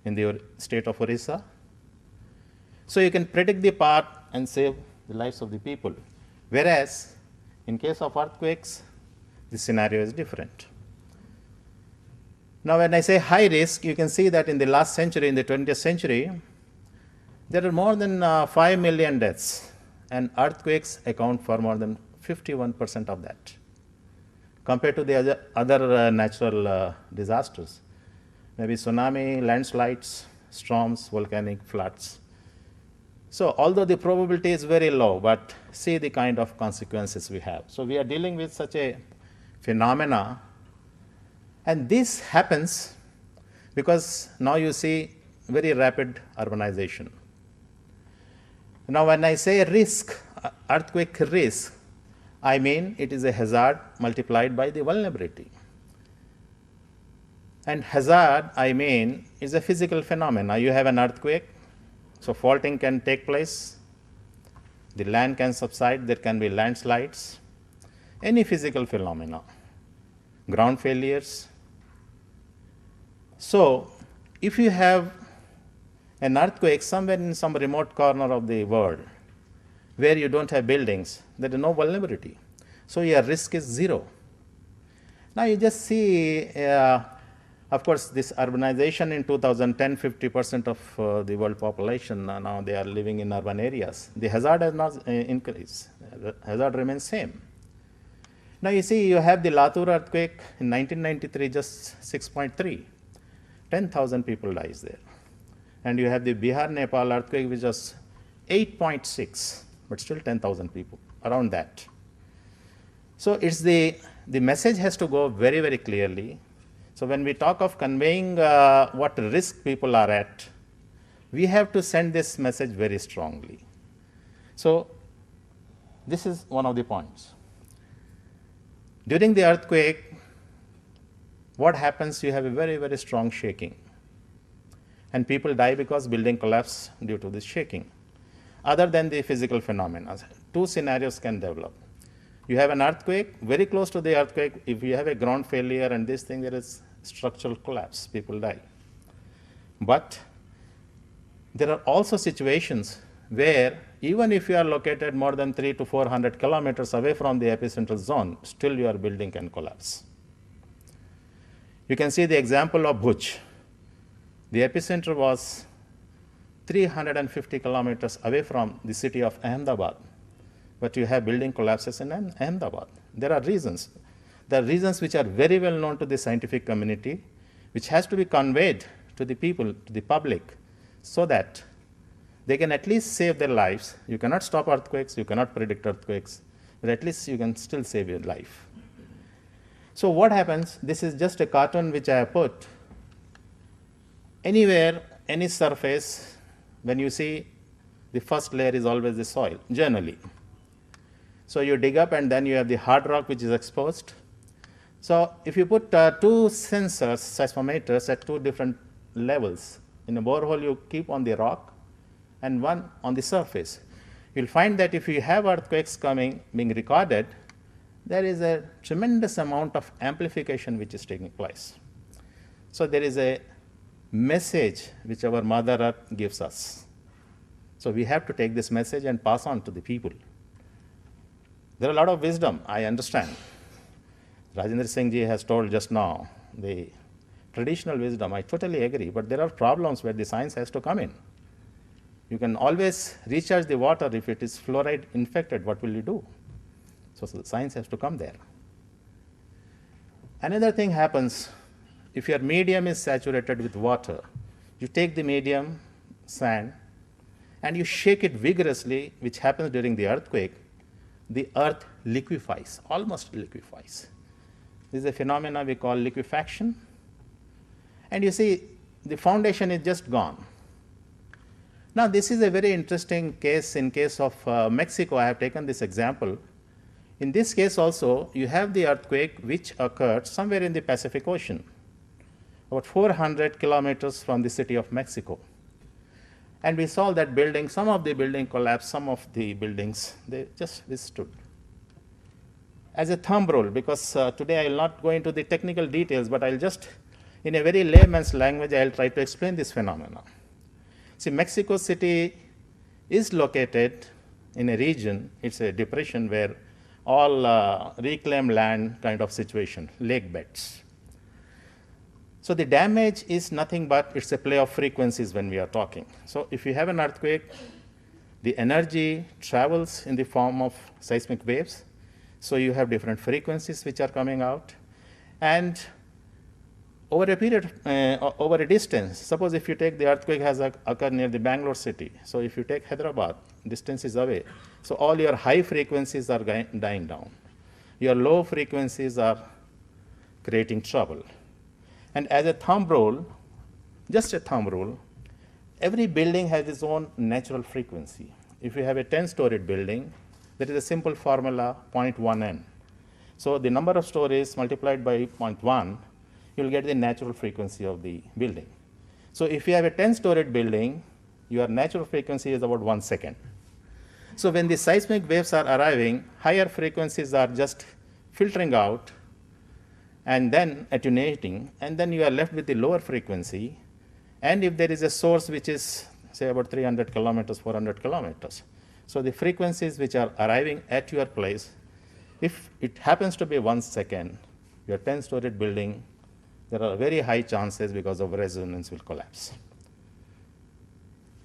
in the state of Orissa. So you can predict the path and save the lives of the people. Whereas in case of earthquakes, the scenario is different. Now, when I say high risk, you can see that in the last century, in the 20th century, there are more than 5 million deaths, and earthquakes account for more than 51% of that, compared to the other natural disasters, maybe tsunami, landslides, storms, volcanic floods. So although the probability is very low, but see the kind of consequences we have. So we are dealing with such a phenomena, and this happens because now you see very rapid urbanization. Now when I say risk, earthquake risk, I mean it is a hazard multiplied by the vulnerability. And hazard, I mean, is a physical phenomena. You have an earthquake, so faulting can take place, the land can subside, there can be landslides, any physical phenomena, ground failures. So, if you have an earthquake somewhere in some remote corner of the world where you don't have buildings, there is no vulnerability. So, your risk is zero. Now, you just see, of course, this urbanization in 2010, 50% of the world population, now they are living in urban areas. The hazard has not increased. The hazard remains same. Now, you see, you have the Latur earthquake in 1993, just 6.3. 10,000 people dies there. And you have the Bihar Nepal earthquake, which was 8.6, but still 10,000 people, around that. So it's the message has to go very, very clearly. So when we talk of conveying what risk people are at, we have to send this message very strongly. So this is one of the points. During the earthquake, what happens? You have a very, very strong shaking. And people die because building collapse due to this shaking. Other than the physical phenomena, two scenarios can develop. You have an earthquake, very close to the earthquake, if you have a ground failure and this thing, there is structural collapse, people die. But there are also situations where even if you are located more than 300 to 400 kilometers away from the epicentral zone, still your building can collapse. You can see the example of Bhuj. The epicenter was 350 kilometers away from the city of Ahmedabad, but you have building collapses in Ahmedabad. There are reasons. There are reasons which are very well known to the scientific community, which has to be conveyed to the people, to the public, so that they can at least save their lives. You cannot stop earthquakes, you cannot predict earthquakes, but at least you can still save your life. So what happens? This is just a cartoon which I have put. Anywhere, any surface, when you see the first layer is always the soil, generally. So you dig up and then you have the hard rock which is exposed. So if you put two sensors, seismometers at two different levels, in a borehole you keep on the rock and one on the surface. You'll find that if you have earthquakes coming, being recorded, there is a tremendous amount of amplification which is taking place. So there is a message which our Mother Earth gives us. So we have to take this message and pass on to the people. There are a lot of wisdom, I understand. Rajendra Singh ji has told just now the traditional wisdom, I totally agree, but there are problems where the science has to come in. You can always recharge the water if it is fluoride infected, what will you do? So the science has to come there. Another thing happens, if your medium is saturated with water, you take the medium, sand, and you shake it vigorously, which happens during the earthquake, the earth liquefies, almost liquefies. This is a phenomenon we call liquefaction. And you see, the foundation is just gone. Now, this is a very interesting case. In case of Mexico, I have taken this example. In this case also, you have the earthquake which occurred somewhere in the Pacific Ocean, about 400 kilometers from the city of Mexico. And we saw that building, some of the building collapsed, some of the buildings, they just withstood. As a thumb rule, because today I will not go into the technical details, but I'll just, in a very layman's language, I'll try to explain this phenomenon. See, Mexico City is located in a region, it's a depression where all reclaimed land kind of situation, lake beds. So the damage is nothing but it's a play of frequencies when we are talking. So if you have an earthquake, the energy travels in the form of seismic waves. So you have different frequencies which are coming out. And over a period, over a distance, suppose if you take the earthquake has occurred near the Bangalore city. So if you take Hyderabad, distance is away. So all your high frequencies are dying down. Your low frequencies are creating trouble. And as a thumb rule, just a thumb rule, every building has its own natural frequency. If you have a 10-storied building, There is a simple formula, 0.1n. So the number of stories multiplied by 0.1, you will get the natural frequency of the building. So if you have a 10-storied building, your natural frequency is about 1 second. So when the seismic waves are arriving, higher frequencies are just filtering out and then attenuating, and then you are left with the lower frequency. And if there is a source which is, say, about 300 kilometers, 400 kilometers, so the frequencies which are arriving at your place, if it happens to be 1 second, your 10-storied building, there are very high chances because of resonance will collapse.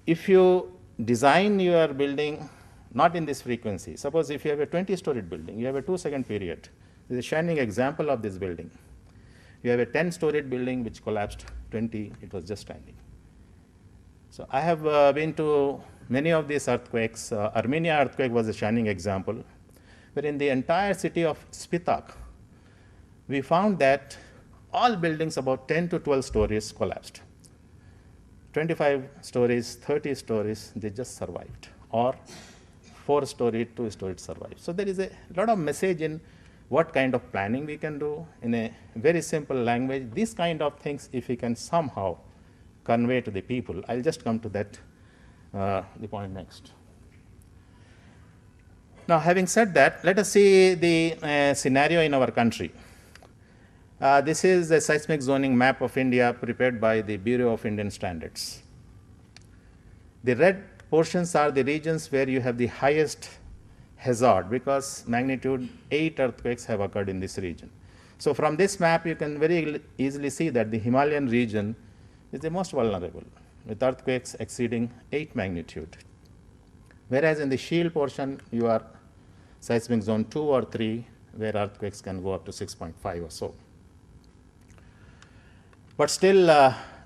If you design your building not in this frequency, suppose if you have a 20-storied building, you have a 2-second period. This is a shining example of this building. You have a 10-storied building which collapsed 20, it was just standing. So I have been to many of these earthquakes. Armenia earthquake was a shining example, where in the entire city of Spitak, we found that all buildings about 10 to 12 stories collapsed. 25 stories, 30 stories, they just survived, or 4-story, 2-story survived. So there is a lot of message in what kind of planning we can do in a very simple language. These kind of things, if we can somehow convey to the people, I'll just come to that, the point next. Now, having said that, let us see the scenario in our country. This is a seismic zoning map of India prepared by the Bureau of Indian Standards. The red portions are the regions where you have the highest hazard, because magnitude 8 earthquakes have occurred in this region. So from this map, you can very easily see that the Himalayan region is the most vulnerable, with earthquakes exceeding 8 magnitude. Whereas in the shield portion, you are seismic zone 2 or 3, where earthquakes can go up to 6.5 or so. But still,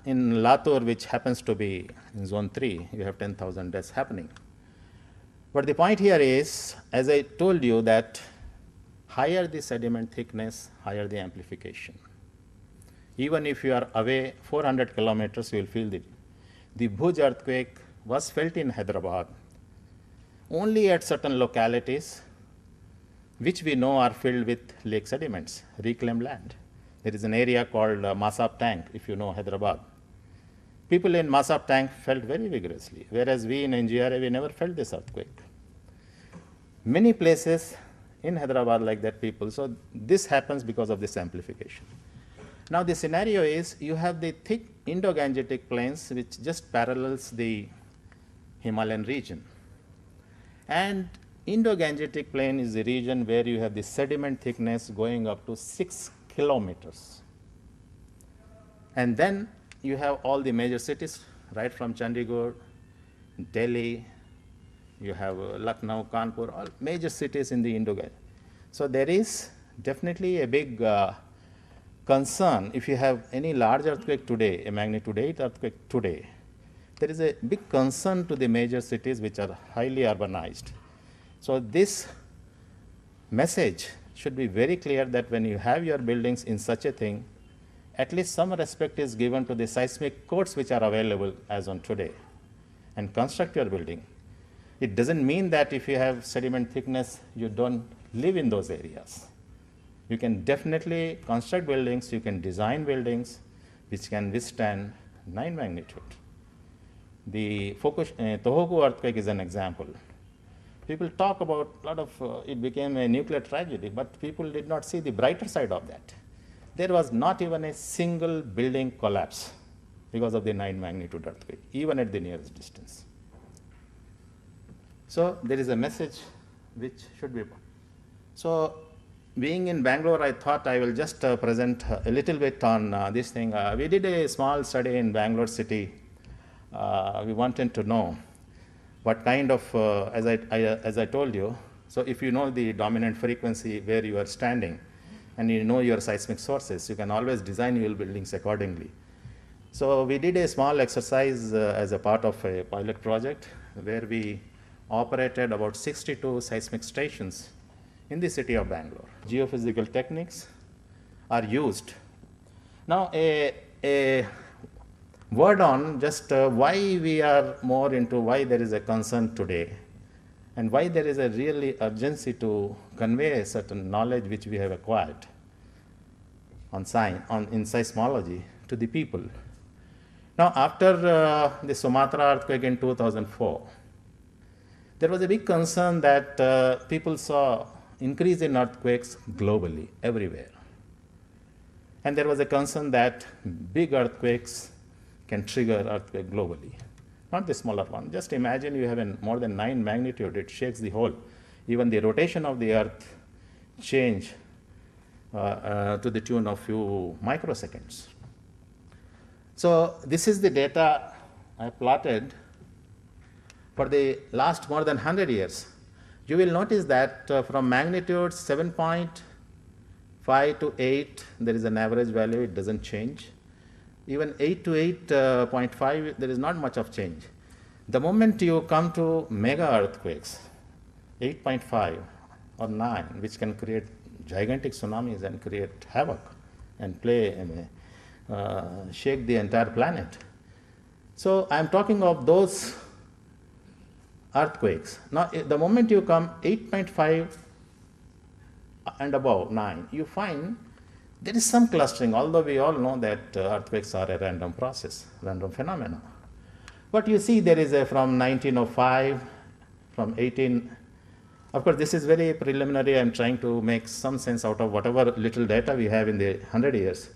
in Latur, which happens to be in zone 3, you have 10,000 deaths happening. But the point here is, as I told you, that higher the sediment thickness, higher the amplification. Even if you are away 400 kilometers, you will feel it. The Bhuj earthquake was felt in Hyderabad only at certain localities which we know are filled with lake sediments, reclaimed land. There is an area called Masab Tank, if you know Hyderabad. People in Masab Tank felt very vigorously, whereas we in NGRA, we never felt this earthquake. Many places in Hyderabad like that people, so this happens because of this amplification. Now the scenario is, you have the thick Indo-Gangetic plains which just parallels the Himalayan region. And Indo-Gangetic plain is the region where you have the sediment thickness going up to 6 kilometers. And then you have all the major cities, right from Chandigarh, Delhi, you have Lucknow, Kanpur, all major cities in the Indo-Gangetic. So there is definitely a big concern. If you have any large earthquake today, a magnitude 8 earthquake today, there is a big concern to the major cities which are highly urbanized. So this message should be very clear that when you have your buildings in such a thing, at least some respect is given to the seismic codes which are available as on today, and construct your building. It doesn't mean that if you have sediment thickness, you don't live in those areas. You can definitely construct buildings, you can design buildings which can withstand 9 magnitude. The Tohoku earthquake is an example. People talk about a lot of, it became a nuclear tragedy, but people did not see the brighter side of that. There was not even a single building collapse because of the 9 magnitude earthquake, even at the nearest distance. So there is a message which should be. So being in Bangalore, I thought I will just present a little bit on this thing. We did a small study in Bangalore city. We wanted to know what kind of, as I told you, so if you know the dominant frequency where you are standing and you know your seismic sources, you can always design your buildings accordingly. So we did a small exercise as a part of a pilot project where we operated about 62 seismic stations in the city of Bangalore. Geophysical techniques are used. Now a word on just why we are more into, why there is a concern today. and why there is a really urgency to convey a certain knowledge which we have acquired in seismology to the people. Now, after the Sumatra earthquake in 2004, there was a big concern that people saw increase in earthquakes globally, everywhere. And there was a concern that big earthquakes can trigger earthquake globally, not the smaller one. Just imagine you have a more than 9 magnitude, it shakes the whole. Even the rotation of the earth change to the tune of few microseconds. So this is the data I plotted for the last more than 100 years. You will notice that from magnitude 7.5 to 8, there is an average value, it doesn't change. Even 8 to 8.5, there is not much of change. The moment you come to mega earthquakes, 8.5 or 9, which can create gigantic tsunamis and create havoc and shake the entire planet. So I'm talking of those earthquakes. Now, the moment you come 8.5 and above 9, you find there is some clustering, although we all know that earthquakes are a random process, random phenomena. But you see there is a from 1905, from 18, of course this is very preliminary, I'm trying to make some sense out of whatever little data we have in the 100 years.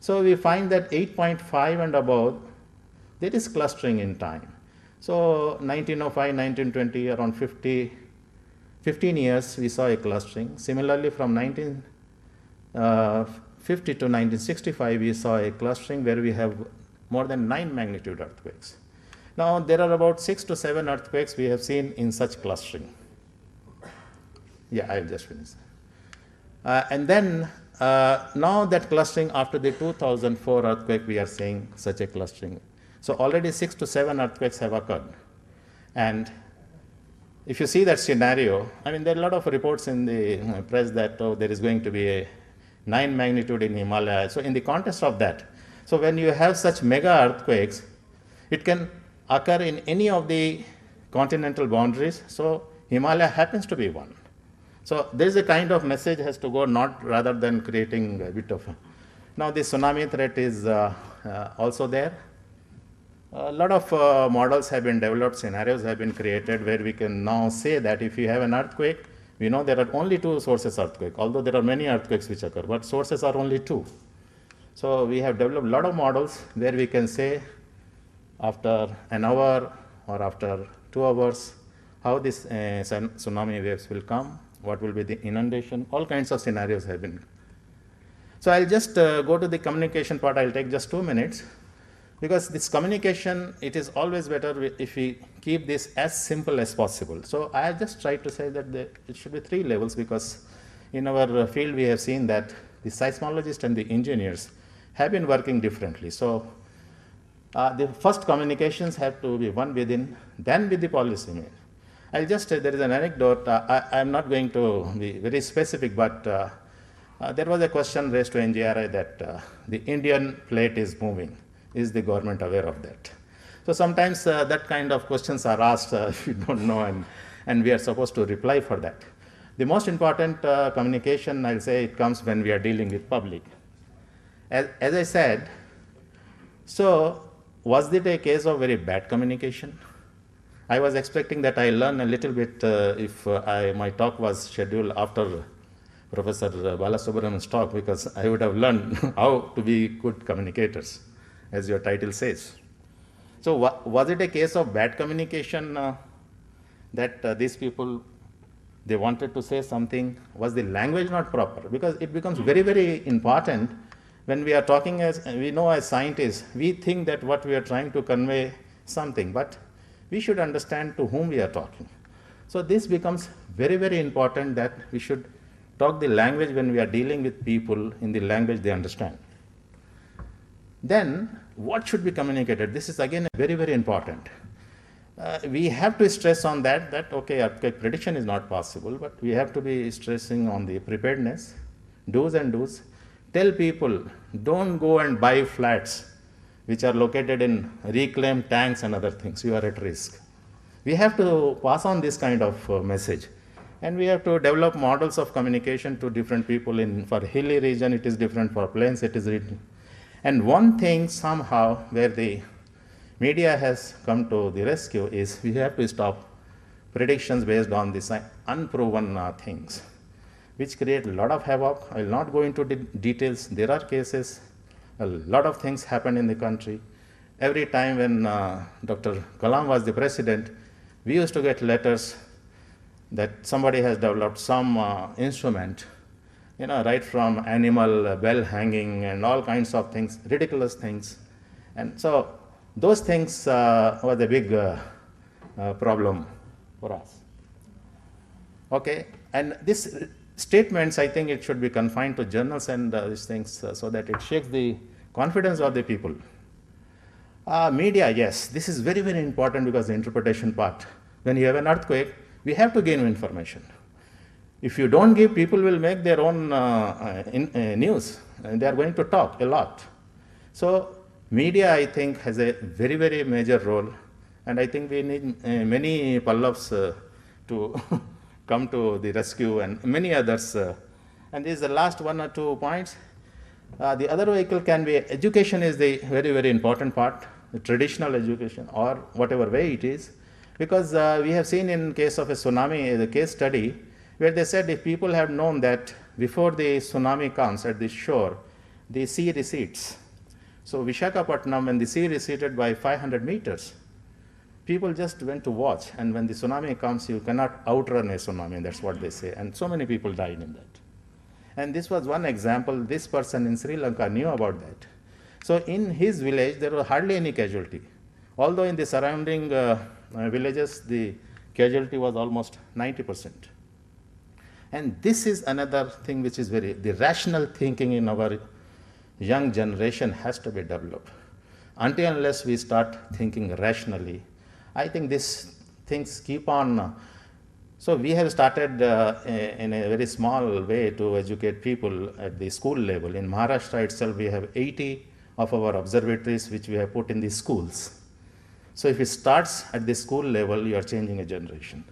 So we find that 8.5 and above, there is clustering in time. So 1905, 1920, around 15 years, we saw a clustering. Similarly, from 1950 to 1965, we saw a clustering where we have more than 9 magnitude earthquakes. Now, there are about 6 to 7 earthquakes we have seen in such clustering. Yeah, I'll just finish. And then, now that clustering after the 2004 earthquake, we are seeing such a clustering. So already 6 to 7 earthquakes have occurred. And if you see that scenario, I mean, there are a lot of reports in the press that there is going to be a 9 magnitude in Himalaya. So in the context of that, so when you have such mega earthquakes, it can occur in any of the continental boundaries. So Himalaya happens to be one. So there is a kind of message has to go, not rather than creating a bit of. Now the tsunami threat is also there. A lot of models have been developed, scenarios have been created where we can now say that if you have an earthquake, we know there are only 2 sources earthquake, although there are many earthquakes which occur, but sources are only 2. So we have developed a lot of models where we can say after an hour or after 2 hours, how this tsunami waves will come, what will be the inundation, all kinds of scenarios have been. So I'll just go to the communication part, I'll take just 2 minutes. Because this communication, it is always better if we keep this as simple as possible. So I have just tried to say that it should be 3 levels, because in our field we have seen that the seismologists and the engineers have been working differently. So the first communications have to be one within, then with the policymaker. I'll just say there is an anecdote. I'm not going to be very specific, but there was a question raised to NGRI that the Indian plate is moving. Is the government aware of that? So sometimes that kind of questions are asked if you don't know, and we are supposed to reply for that. The most important communication, I'll say, it comes when we are dealing with public. As I said, so was it a case of very bad communication? I was expecting that I learn a little bit if my talk was scheduled after Professor Balasubramanian's talk, because I would have learned how to be good communicators, as your title says. So was it a case of bad communication that these people, they wanted to say something? Was the language not proper? Because it becomes very, very important when we are talking, as we know as scientists, we think that what we are trying to convey something, but we should understand to whom we are talking. So this becomes very, very important, that we should talk the language when we are dealing with people in the language they understand. Then what should be communicated? This is again very, very important. We have to stress on that okay, earthquake prediction is not possible, but we have to be stressing on the preparedness, do's and don'ts. Tell people, don't go and buy flats which are located in reclaimed tanks and other things. You are at risk. We have to pass on this kind of message. And we have to develop models of communication to different people. For hilly region, it is different. For plains, it is different. And one thing somehow where the media has come to the rescue is we have to stop predictions based on these unproven things, which create a lot of havoc. I will not go into details. There are cases, a lot of things happen in the country. Every time when Dr. Kalam was the president, we used to get letters that somebody has developed some instrument, right from animal bell hanging and all kinds of things, ridiculous things. And so those things were the big problem for us. Okay, and this statements, I think it should be confined to journals and these things so that it shakes the confidence of the people. Media, yes, this is very, very important because the interpretation part. When you have an earthquake, we have to gain information. If you don't give, people will make their own news, and they are going to talk a lot. So media, I think, has a very, very major role, and I think we need many Pallavs to come to the rescue and many others. And this is the last 1 or 2 points. The other vehicle can be education is the very, very important part, the traditional education or whatever way it is. Because we have seen in case of a tsunami, the case study, where they said if people have known that before the tsunami comes at the shore, the sea recedes. So Vishakhapatnam, when the sea receded by 500 meters, people just went to watch. And when the tsunami comes, you cannot outrun a tsunami, that's what they say. And so many people died in that. And this was one example. This person in Sri Lanka knew about that. So in his village, there was hardly any casualty. Although in the surrounding villages, the casualty was almost 90%. And this is another thing which is the rational thinking in our young generation has to be developed. Until unless we start thinking rationally, I think these things keep on. So we have started in a very small way to educate people at the school level. In Maharashtra itself, we have 80 of our observatories which we have put in the schools. So if it starts at the school level, you are changing a generation.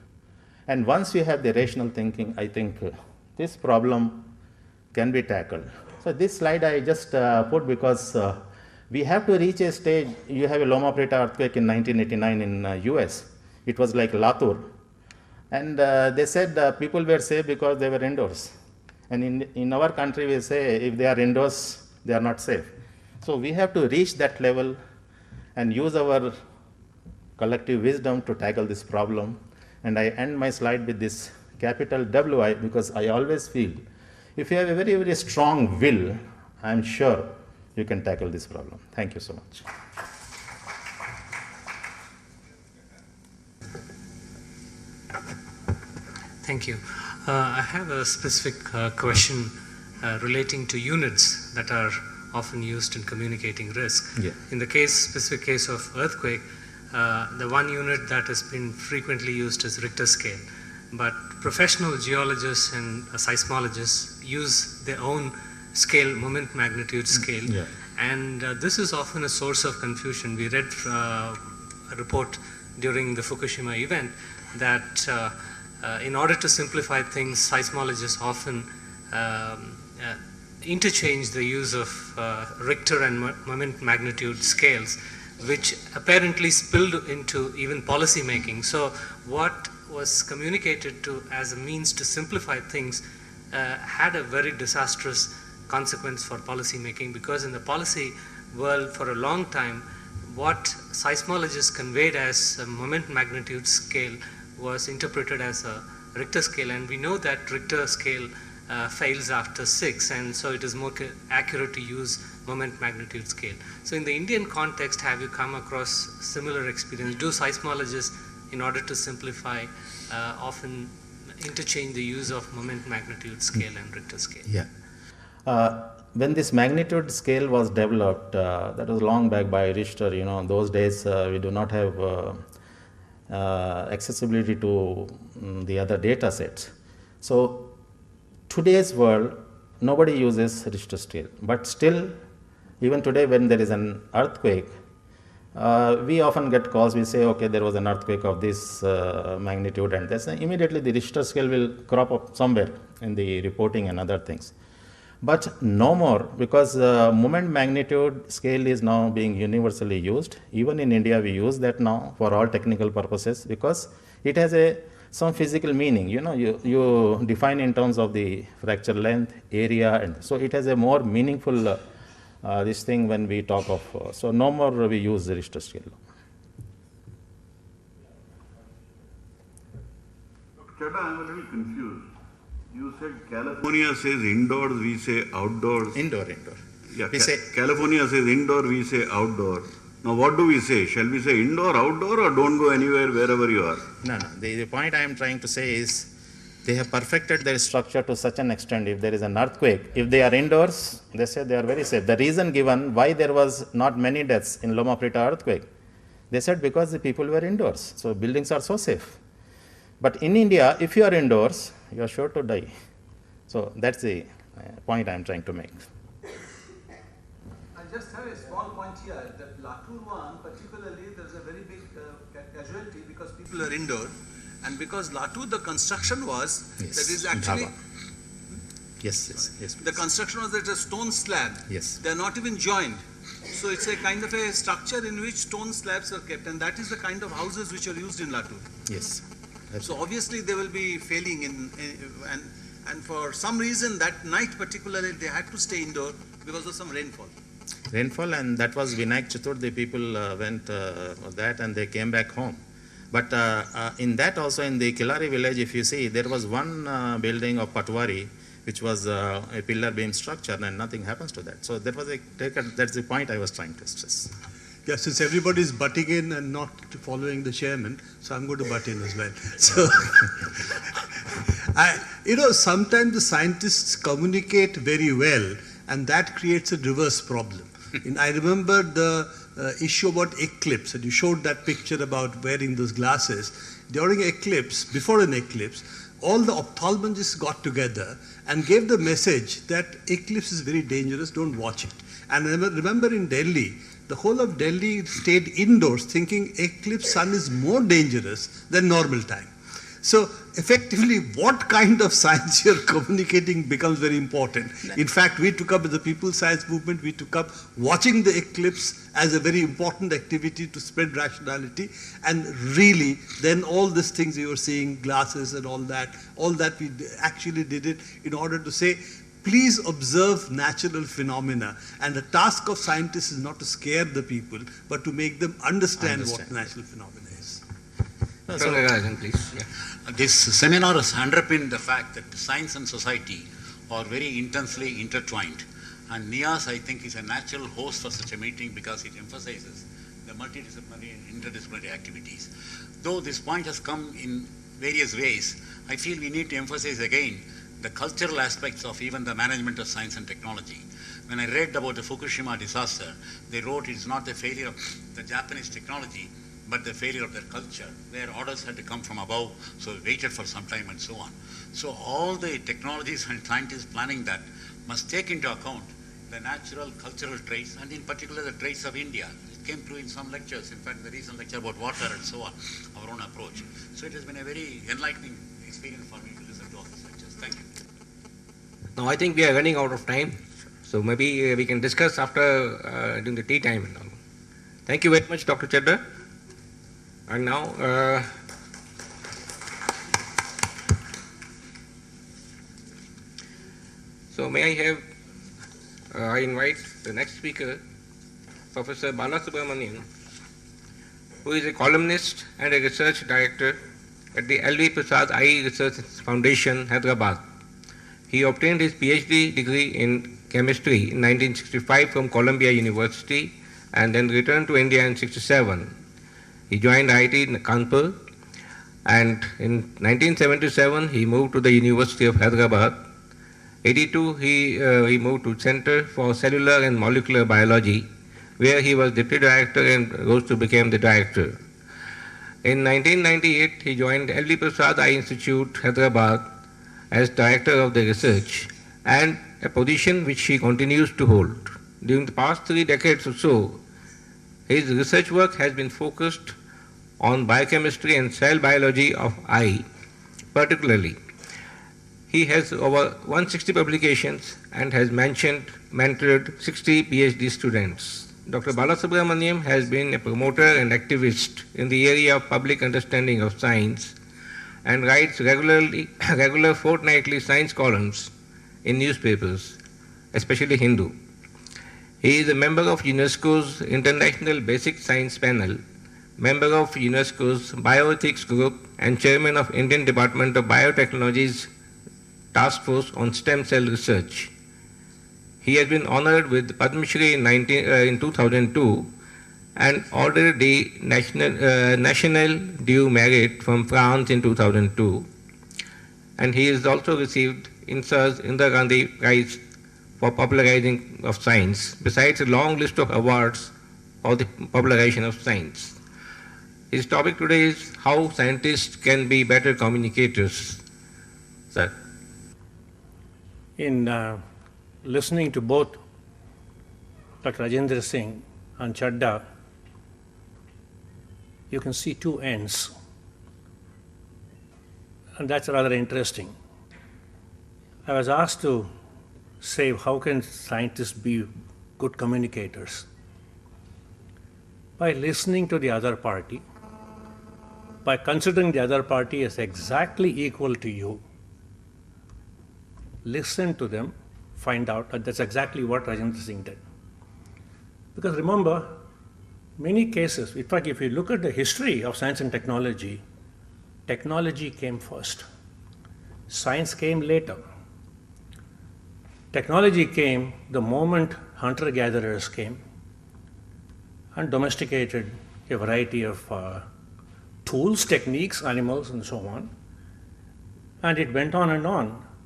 And once we have the rational thinking, I think this problem can be tackled. So this slide I just put because we have to reach a stage. You have a Loma Prieta earthquake in 1989 in US. It was like Latur. And they said people were safe because they were indoors. And in our country, we say if they are indoors, they are not safe. So we have to reach that level and use our collective wisdom to tackle this problem. And I end my slide with this capital WI because I always feel if you have a very, very strong will, I'm sure you can tackle this problem. Thank you so much. Thank you. I have a specific question relating to units that are often used in communicating risk. Yeah. In the specific case of earthquake, the one unit that has been frequently used is Richter scale. But professional geologists and seismologists use their own scale, moment magnitude scale. Yeah. And this is often a source of confusion. We read a report during the Fukushima event that in order to simplify things, seismologists often interchange the use of Richter and moment magnitude scales, which apparently spilled into even policy making. So what was communicated to as a means to simplify things had a very disastrous consequence for policy making, because in the policy world for a long time, what seismologists conveyed as a moment magnitude scale was interpreted as a Richter scale, and we know that Richter scale fails after 6, and so it is more accurate to use moment magnitude scale. So in the Indian context, have you come across similar experience? Do seismologists, in order to simplify, often interchange the use of moment magnitude scale and Richter scale? Yeah. When this magnitude scale was developed, that was long back by Richter. Those days we do not have accessibility to the other data sets. So today's world, nobody uses Richter scale, but still, even today when there is an earthquake, we often get calls, we say, okay, there was an earthquake of this magnitude and this, and immediately the Richter scale will crop up somewhere in the reporting and other things. But no more, because moment magnitude scale is now being universally used. Even in India, we use that now for all technical purposes, because it has some physical meaning. You know, you define in terms of the fracture length, area, and so it has a more meaningful this thing when we talk of, so no more we use the Richter scale. Dr. Chadha, I'm a little confused. You said California says indoors, we say outdoors. Indoor. Yeah, We say California says indoor, we say outdoor. Now what do we say? Shall we say indoor, outdoor, or don't go anywhere, wherever you are? No. The point I am trying to say is they have perfected their structure to such an extent. If there is an earthquake, if they are indoors, they say they are very safe. The reason given why there was not many deaths in Loma Prieta earthquake, they said because the people were indoors. So buildings are so safe. But in India, if you are indoors, you are sure to die. So that's the point I am trying to make. I just have a small point here that Latur one, particularly, there's a very big casualty because people are indoor, and because Latur, the construction was Yes. that is actually Yes. the construction was that a stone slab. Yes. They are not even joined. So it's a kind of a structure in which stone slabs are kept, and that is the kind of houses which are used in Latur. Yes. So obviously they will be failing and for some reason that night particularly they had to stay indoor because of some rainfall. Rainfall, and that was Vinayak Chaturthi. People went for that and they came back home. But in that also, in the Kilari village, if you see, there was one building of Patwari which was a pillar beam structure, and nothing happens to that. So that was that's the point I was trying to stress. Yeah, since everybody is butting in and not following the chairman, so I'm going to butt in as well. So, sometimes the scientists communicate very well, and that creates a reverse problem. I remember the issue about eclipse, and you showed that picture about wearing those glasses. During eclipse, before an eclipse, all the ophthalmologists got together and gave the message that eclipse is very dangerous, don't watch it. And remember in Delhi, the whole of Delhi stayed indoors thinking eclipse sun is more dangerous than normal time. So effectively, what kind of science you're communicating becomes very important. In fact, we took up, as the People's Science Movement, we took up watching the eclipse as a very important activity to spread rationality. And really, then all these things you were seeing, glasses and all that we actually did it in order to say, please observe natural phenomena. And the task of scientists is not to scare the people, but to make them understand. What natural phenomena is. Please. Yeah. This seminar has underpinned the fact that science and society are very intensely intertwined. And NIAS, I think, is a natural host for such a meeting because it emphasizes the multidisciplinary and interdisciplinary activities. Though this point has come in various ways, I feel we need to emphasize again the cultural aspects of even the management of science and technology. When I read about the Fukushima disaster, they wrote it's not the failure of the Japanese technology, but the failure of their culture, where orders had to come from above, so we waited for some time and so on. So all the technologies and scientists planning that must take into account the natural cultural traits, and in particular the traits of India. It came through in some lectures, in fact the recent lecture about water and so on, our own approach. So it has been a very enlightening experience for me to listen to all these lectures. Thank you. Now I think we are running out of time, so maybe we can discuss after during the tea time and all. Thank you very much, Dr. Chadha. And now, so may I have, I invite the next speaker, Professor Balasubramanian, who is a columnist and a research director at the L.V. Prasad Eye Research Foundation, Hyderabad. He obtained his PhD degree in chemistry in 1965 from Columbia University and then returned to India in 1967. He joined IIT in Kanpur, and in 1977 he moved to the University of Hyderabad. 1982 he moved to Center for Cellular and Molecular Biology, where he was deputy director and rose to become the director. In 1998 he joined L.V. Prasad Eye Institute, Hyderabad, as director of the research, and a position which he continues to hold. During the past 3 decades or so, His research work has been focused on biochemistry and cell biology of eye, particularly. He has over 160 publications and has mentored 60 PhD students. Dr. Balasubramanian has been a promoter and activist in the area of public understanding of science and writes regular fortnightly science columns in newspapers, especially Hindu. He is a member of UNESCO's International Basic Science Panel, member of UNESCO's Bioethics Group, and chairman of Indian Department of Biotechnology's Task Force on Stem Cell Research. He has been honored with Padma Shri in 2002 and Ordre de National du Mérite from France in 2002. And he has also received INSA's Indira Gandhi Prize for popularizing of science, besides a long list of awards for the popularization of science. His topic today is how scientists can be better communicators. Sir. In listening to both Dr. Rajendra Singh and Chadha, you can see two ends, and that's rather interesting. I was asked to say, how can scientists be good communicators? By listening to the other party, by considering the other party as exactly equal to you. Listen to them, find out, and that's exactly what Rajendra Singh did. Because remember, many cases, in fact, if you look at the history of science and technology came first. Science came later. Technology came the moment hunter-gatherers came and domesticated a variety of tools, techniques, animals, and so on. And it went on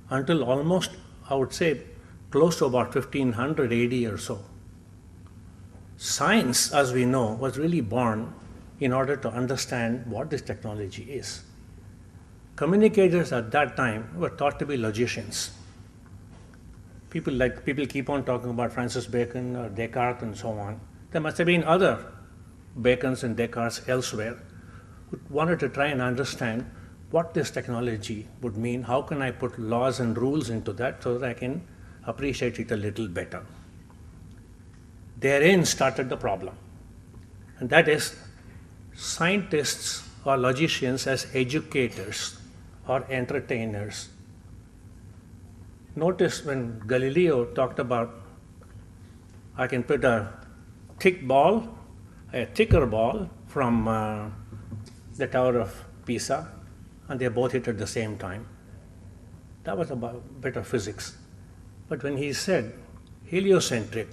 until almost, I would say, close to about 1500 AD or so. Science, as we know, was really born in order to understand what this technology is. Communicators at that time were thought to be logicians. People keep on talking about Francis Bacon or Descartes and so on. There must have been other Bacons and Descartes elsewhere who wanted to try and understand what this technology would mean, how can I put laws and rules into that so that I can appreciate it a little better. Therein started the problem. And that is, scientists or logicians as educators or entertainers. Notice when Galileo talked about, I can put a thicker ball from the Tower of Pisa, and they both hit at the same time. That was a bit of physics. But when he said heliocentric,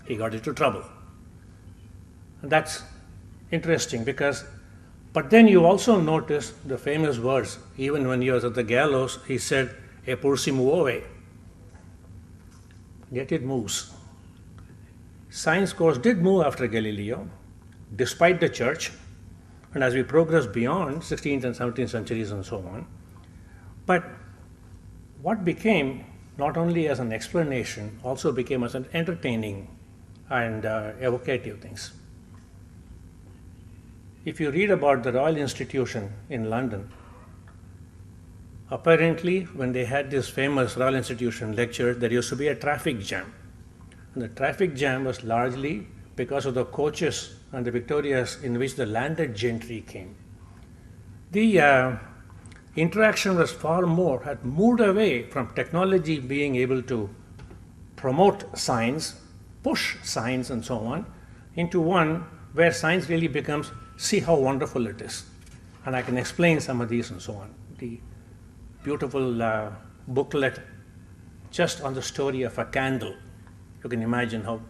he got into trouble. And that's interesting because, but then you also notice the famous words, even when he was at the gallows, he said, "Eppur si muove." Yet it moves. Science course did move after Galileo, despite the church, and as we progress beyond 16th and 17th centuries and so on. But what became not only as an explanation, also became as an entertaining and evocative things. If you read about the Royal Institution in London, apparently when they had this famous Royal Institution lecture, there used to be a traffic jam. And the traffic jam was largely because of the coaches and the Victorias in which the landed gentry came. The interaction was far more, had moved away from technology being able to promote science, push science and so on, into one where science really becomes, see how wonderful it is. And I can explain some of these and so on. The beautiful booklet just on the story of a candle. You can imagine how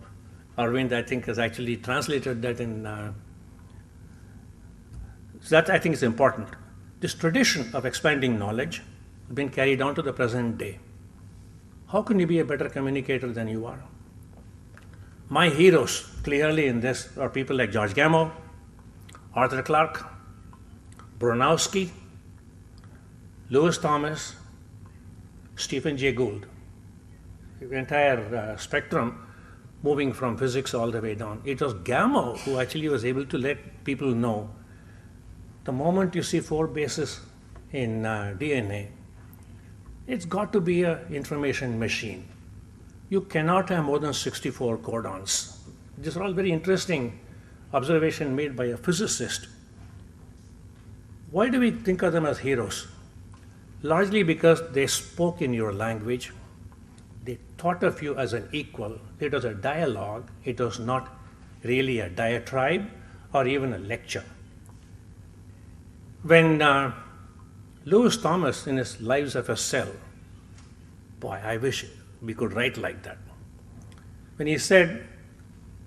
Arvind, I think, has actually translated that in, so that I think is important. This tradition of expanding knowledge has been carried on to the present day. How can you be a better communicator than you are? My heroes clearly in this are people like George Gamow, Arthur Clarke, Bronowski, Lewis Thomas, Stephen Jay Gould. The entire spectrum moving from physics all the way down. It was Gamow who actually was able to let people know the moment you see 4 bases in DNA, it's got to be an information machine. You cannot have more than 64 codons. These are all very interesting observations made by a physicist. Why do we think of them as heroes? Largely because they spoke in your language. They thought of you as an equal. It was a dialogue. It was not really a diatribe or even a lecture. When Lewis Thomas, in his Lives of a Cell, boy, I wish we could write like that. When he said,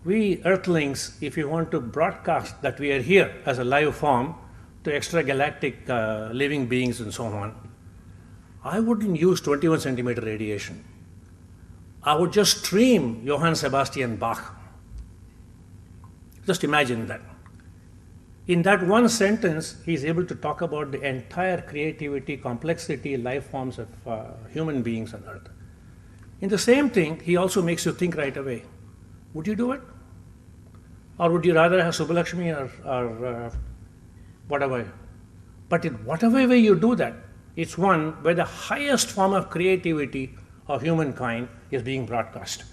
we Earthlings, if you want to broadcast that we are here as a live form to extragalactic living beings and so on, I wouldn't use 21 centimeter radiation. I would just stream Johann Sebastian Bach. Just imagine that. In that one sentence, he's able to talk about the entire creativity, complexity, life forms of human beings on Earth. In the same thing, he also makes you think right away. Would you do it? Or would you rather have Subbalakshmi or whatever? But in whatever way you do that, it's one where the highest form of creativity of humankind is being broadcast.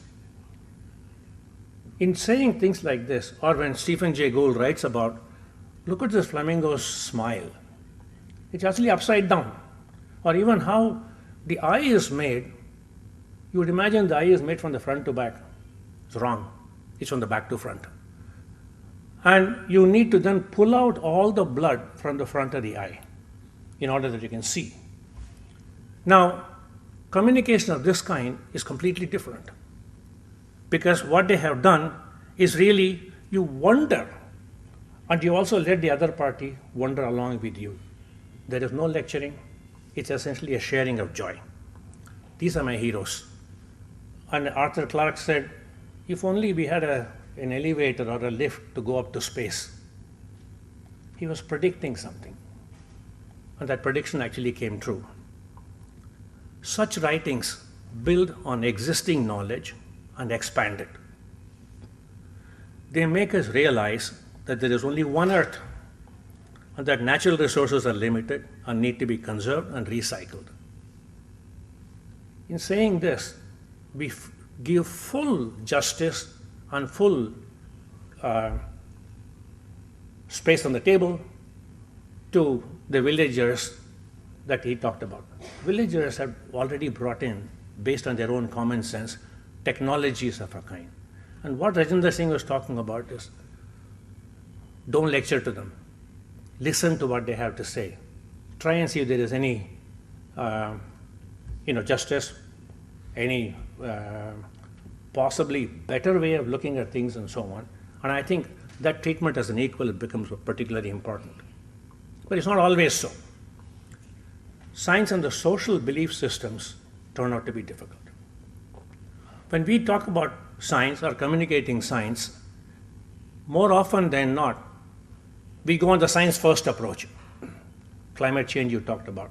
In saying things like this, or when Stephen Jay Gould writes about, look at this flamingo's smile. It's actually upside down. Or even how the eye is made, you would imagine the eye is made from the front to back. It's wrong. It's from the back to front. And you need to then pull out all the blood from the front of the eye in order that you can see. Now, communication of this kind is completely different. Because what they have done is really, you wonder, and you also let the other party wonder along with you. There is no lecturing. It's essentially a sharing of joy. These are my heroes. And Arthur Clarke said, if only we had an elevator or a lift to go up to space. He was predicting something. And that prediction actually came true. Such writings build on existing knowledge and expand it. They make us realize that there is only one Earth and that natural resources are limited and need to be conserved and recycled. In saying this, we give full justice and full space on the table to the villagers that he talked about. Villagers have already brought in, based on their own common sense, technologies of a kind. And what Rajendra Singh was talking about is, don't lecture to them. Listen to what they have to say. Try and see if there is any, justice, any possibly better way of looking at things and so on. And I think that treatment as an equal becomes particularly important. But it's not always so. Science and the social belief systems turn out to be difficult. When we talk about science or communicating science, more often than not, we go on the science first approach. Climate change you talked about.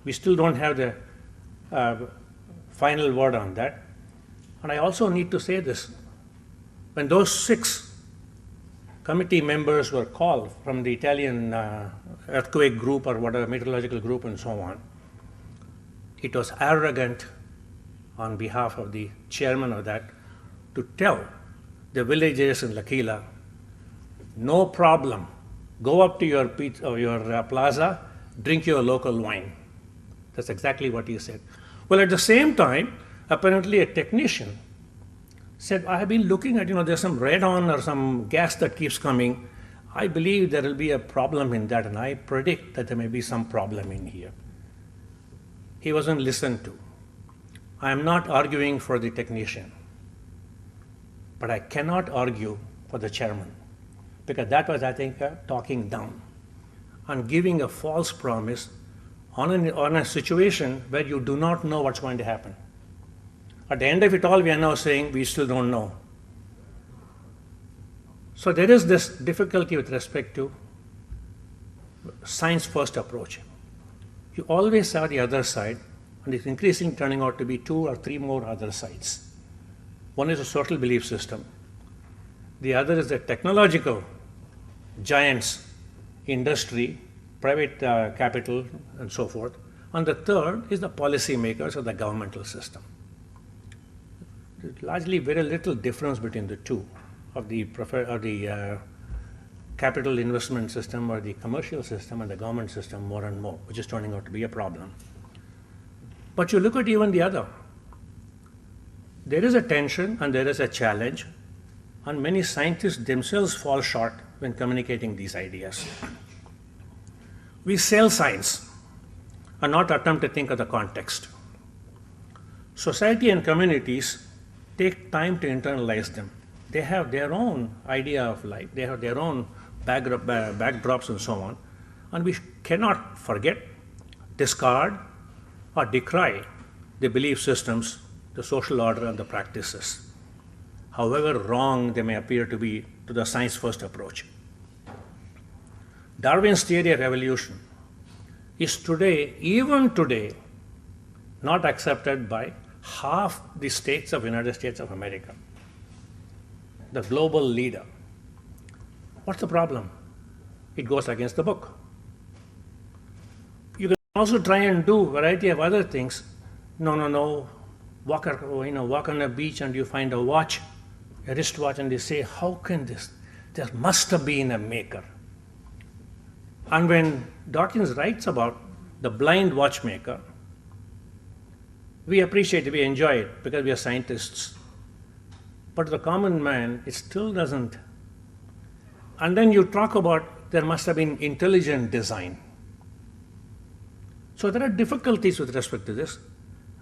We still don't have the final word on that. And I also need to say this. When those 6 committee members were called from the Italian earthquake group or whatever, meteorological group and so on, it was arrogant on behalf of the chairman of that to tell the villagers in L'Aquila, no problem, go up to your plaza, drink your local wine. That's exactly what he said. Well, at the same time, apparently a technician said, I have been looking at, there's some radon or some gas that keeps coming. I believe there will be a problem in that, and I predict that there may be some problem in here. He wasn't listened to. I am not arguing for the technician, but I cannot argue for the chairman, because that was, I think, talking down and giving a false promise on a situation where you do not know what's going to happen. At the end of it all, we are now saying we still don't know. So there is this difficulty with respect to science-first approach. You always have the other side, and it's increasingly turning out to be 2 or 3 more other sides. One is a social belief system. The other is the technological giants, industry, private capital, and so forth. And the third is the policy makers or the governmental system. There's largely very little difference between the two of the capital investment system or the commercial system and the government system more and more, which is turning out to be a problem. But you look at even the other. There is a tension and there is a challenge, and many scientists themselves fall short when communicating these ideas. We sell science and not attempt to think of the context. Society and communities take time to internalize them. They have their own idea of life, they have their own backdrops and so on, and we cannot forget, discard, or decry the belief systems, the social order, and the practices, however wrong they may appear to be to the science-first approach. Darwin's theory of evolution is today, even today, not accepted by half the states of the United States of America, the global leader. What's the problem? It goes against the book. You can also try and do a variety of other things. No. Walk on a beach and you find a watch, a wristwatch, and you say, how can this? There must have been a maker. And when Dawkins writes about the blind watchmaker, we appreciate it, we enjoy it because we are scientists. But the common man, it still doesn't. And then you talk about there must have been intelligent design. So there are difficulties with respect to this.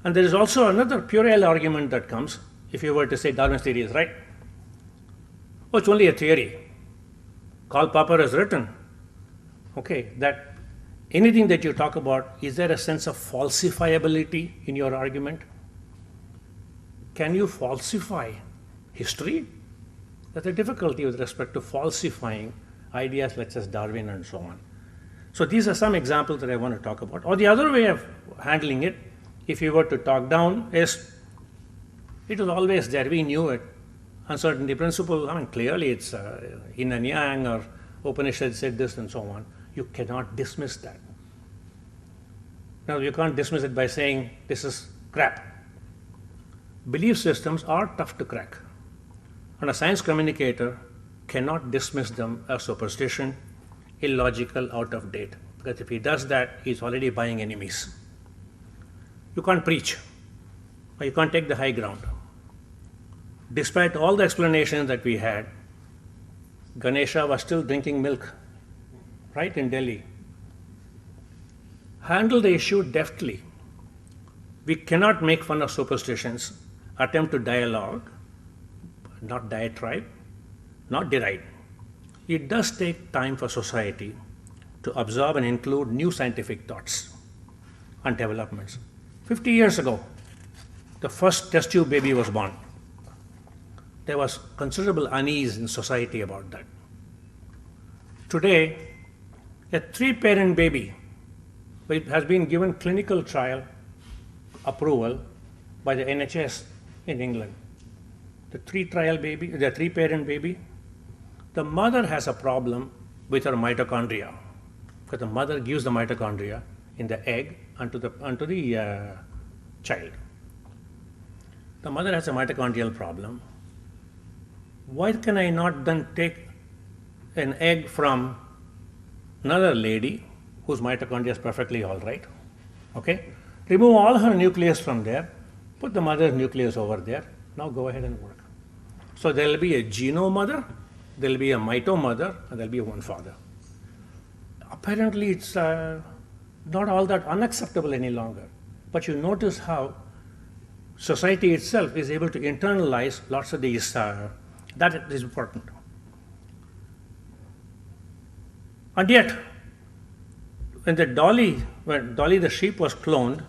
And there is also another puerile argument that comes if you were to say Darwin's theory is right. Oh, it's only a theory. Karl Popper has written, that anything that you talk about, is there a sense of falsifiability in your argument? Can you falsify history? There's a difficulty with respect to falsifying ideas such as Darwin and so on. So these are some examples that I want to talk about. Or the other way of handling it, if you were to talk down, is it was always there, we knew it. Uncertainty principle, clearly it's yin and yang, or Upanishad said this and so on. You cannot dismiss that. Now, you can't dismiss it by saying this is crap. Belief systems are tough to crack. And a science communicator cannot dismiss them as superstition, illogical, out of date. Because if he does that, he's already buying enemies. You can't preach, or you can't take the high ground. Despite all the explanations that we had, Ganesha was still drinking milk, right in Delhi. Handle the issue deftly. We cannot make fun of superstitions, attempt to dialogue, not diatribe, not deride. It does take time for society to absorb and include new scientific thoughts and developments. 50 years ago, the first test tube baby was born. There was considerable unease in society about that. Today, a 3-parent baby has been given clinical trial approval by the NHS in England. The 3-parent baby, the mother has a problem with her mitochondria, because the mother gives the mitochondria in the egg onto the child. The mother has a mitochondrial problem. Why can I not then take an egg from another lady whose mitochondria is perfectly all right? Remove all her nucleus from there, put the mother's nucleus over there, now go ahead and work. So there will be a geno mother, there will be a mito mother, and there will be one father. Apparently it's not all that unacceptable any longer. But you notice how society itself is able to internalize lots of these, that is important. And yet, when Dolly the sheep was cloned,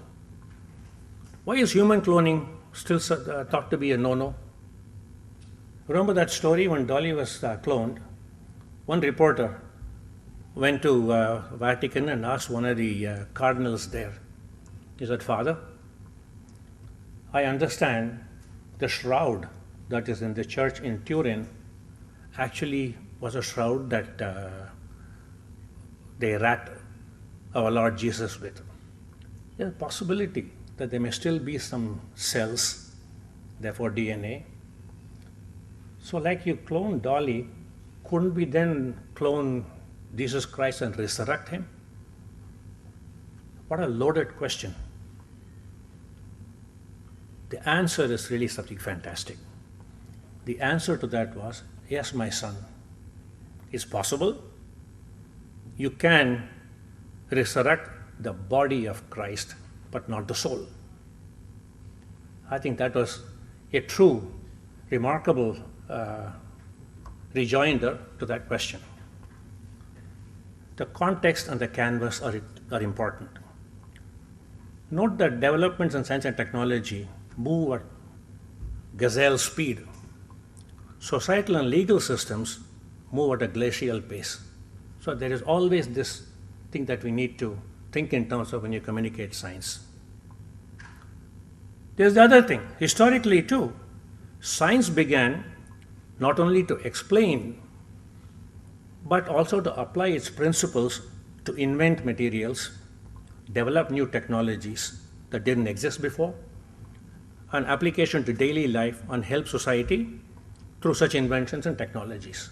why is human cloning still thought to be a no-no? Remember that story when Dolly was cloned? One reporter went to Vatican and asked one of the cardinals there. He said, "Father, I understand the shroud that is in the church in Turin actually was a shroud that they wrapped our Lord Jesus with. There's a possibility that there may still be some cells, therefore DNA. So like you clone Dolly, couldn't we then clone Jesus Christ and resurrect him? What a loaded question. The answer is really something fantastic. The answer to that was, yes, my son, it's possible. You can resurrect the body of Christ, but not the soul. I think that was a true, remarkable rejoinder to that question. The context and the canvas are important. Note that developments in science and technology move at gazelle speed. Societal and legal systems move at a glacial pace. So there is always this thing that we need to think in terms of when you communicate science. There's the other thing. Historically too, science began not only to explain, but also to apply its principles to invent materials, develop new technologies that didn't exist before, and application to daily life and help society through such inventions and technologies.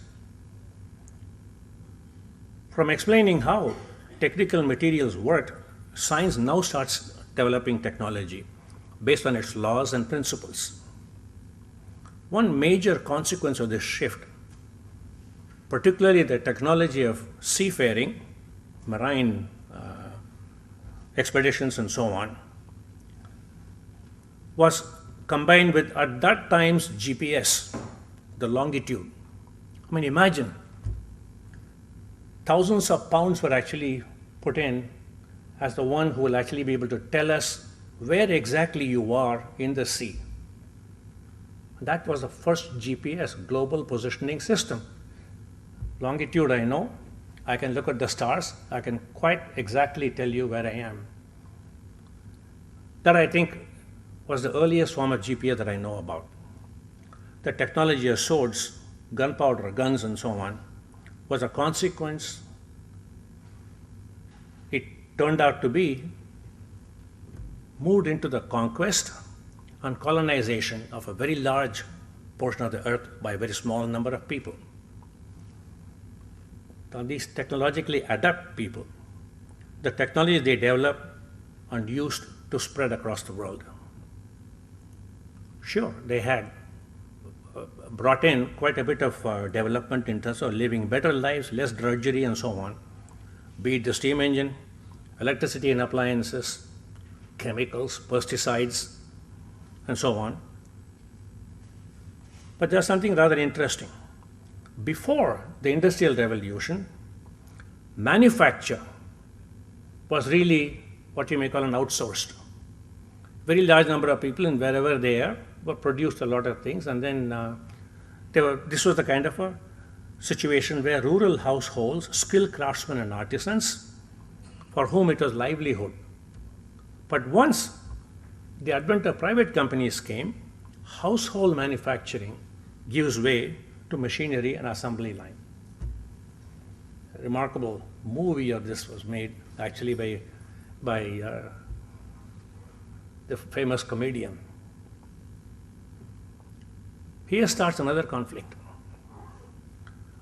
From explaining how technical materials work, science now starts developing technology based on its laws and principles. One major consequence of this shift, particularly the technology of seafaring, marine expeditions and so on, was combined with, at that time's GPS, the longitude. I mean, imagine, thousands of pounds were actually put in as the one who will actually be able to tell us where exactly you are in the sea. That was the first GPS, global positioning system. Longitude I know, I can look at the stars, I can quite exactly tell you where I am. That I think was the earliest form of GPS that I know about. The technology of swords, gunpowder, guns and so on, was a consequence. It turned out to be moved into the conquest and colonization of a very large portion of the earth by a very small number of people. Now, these technologically adept people, the technology they developed and used to spread across the world. Sure, they had brought in quite a bit of development in terms of living better lives, less drudgery and so on, be it the steam engine, electricity and appliances, chemicals, pesticides, and so on. But there's something rather interesting. Before the Industrial Revolution, manufacture was really what you may call an outsourced. Very large number of people, and wherever they are, were produced a lot of things, and then this was the kind of a situation where rural households, skilled craftsmen and artisans, for whom it was livelihood. But once the advent of private companies came, household manufacturing gives way to machinery and assembly line. A remarkable movie of this was made actually by the famous comedian. Here starts another conflict.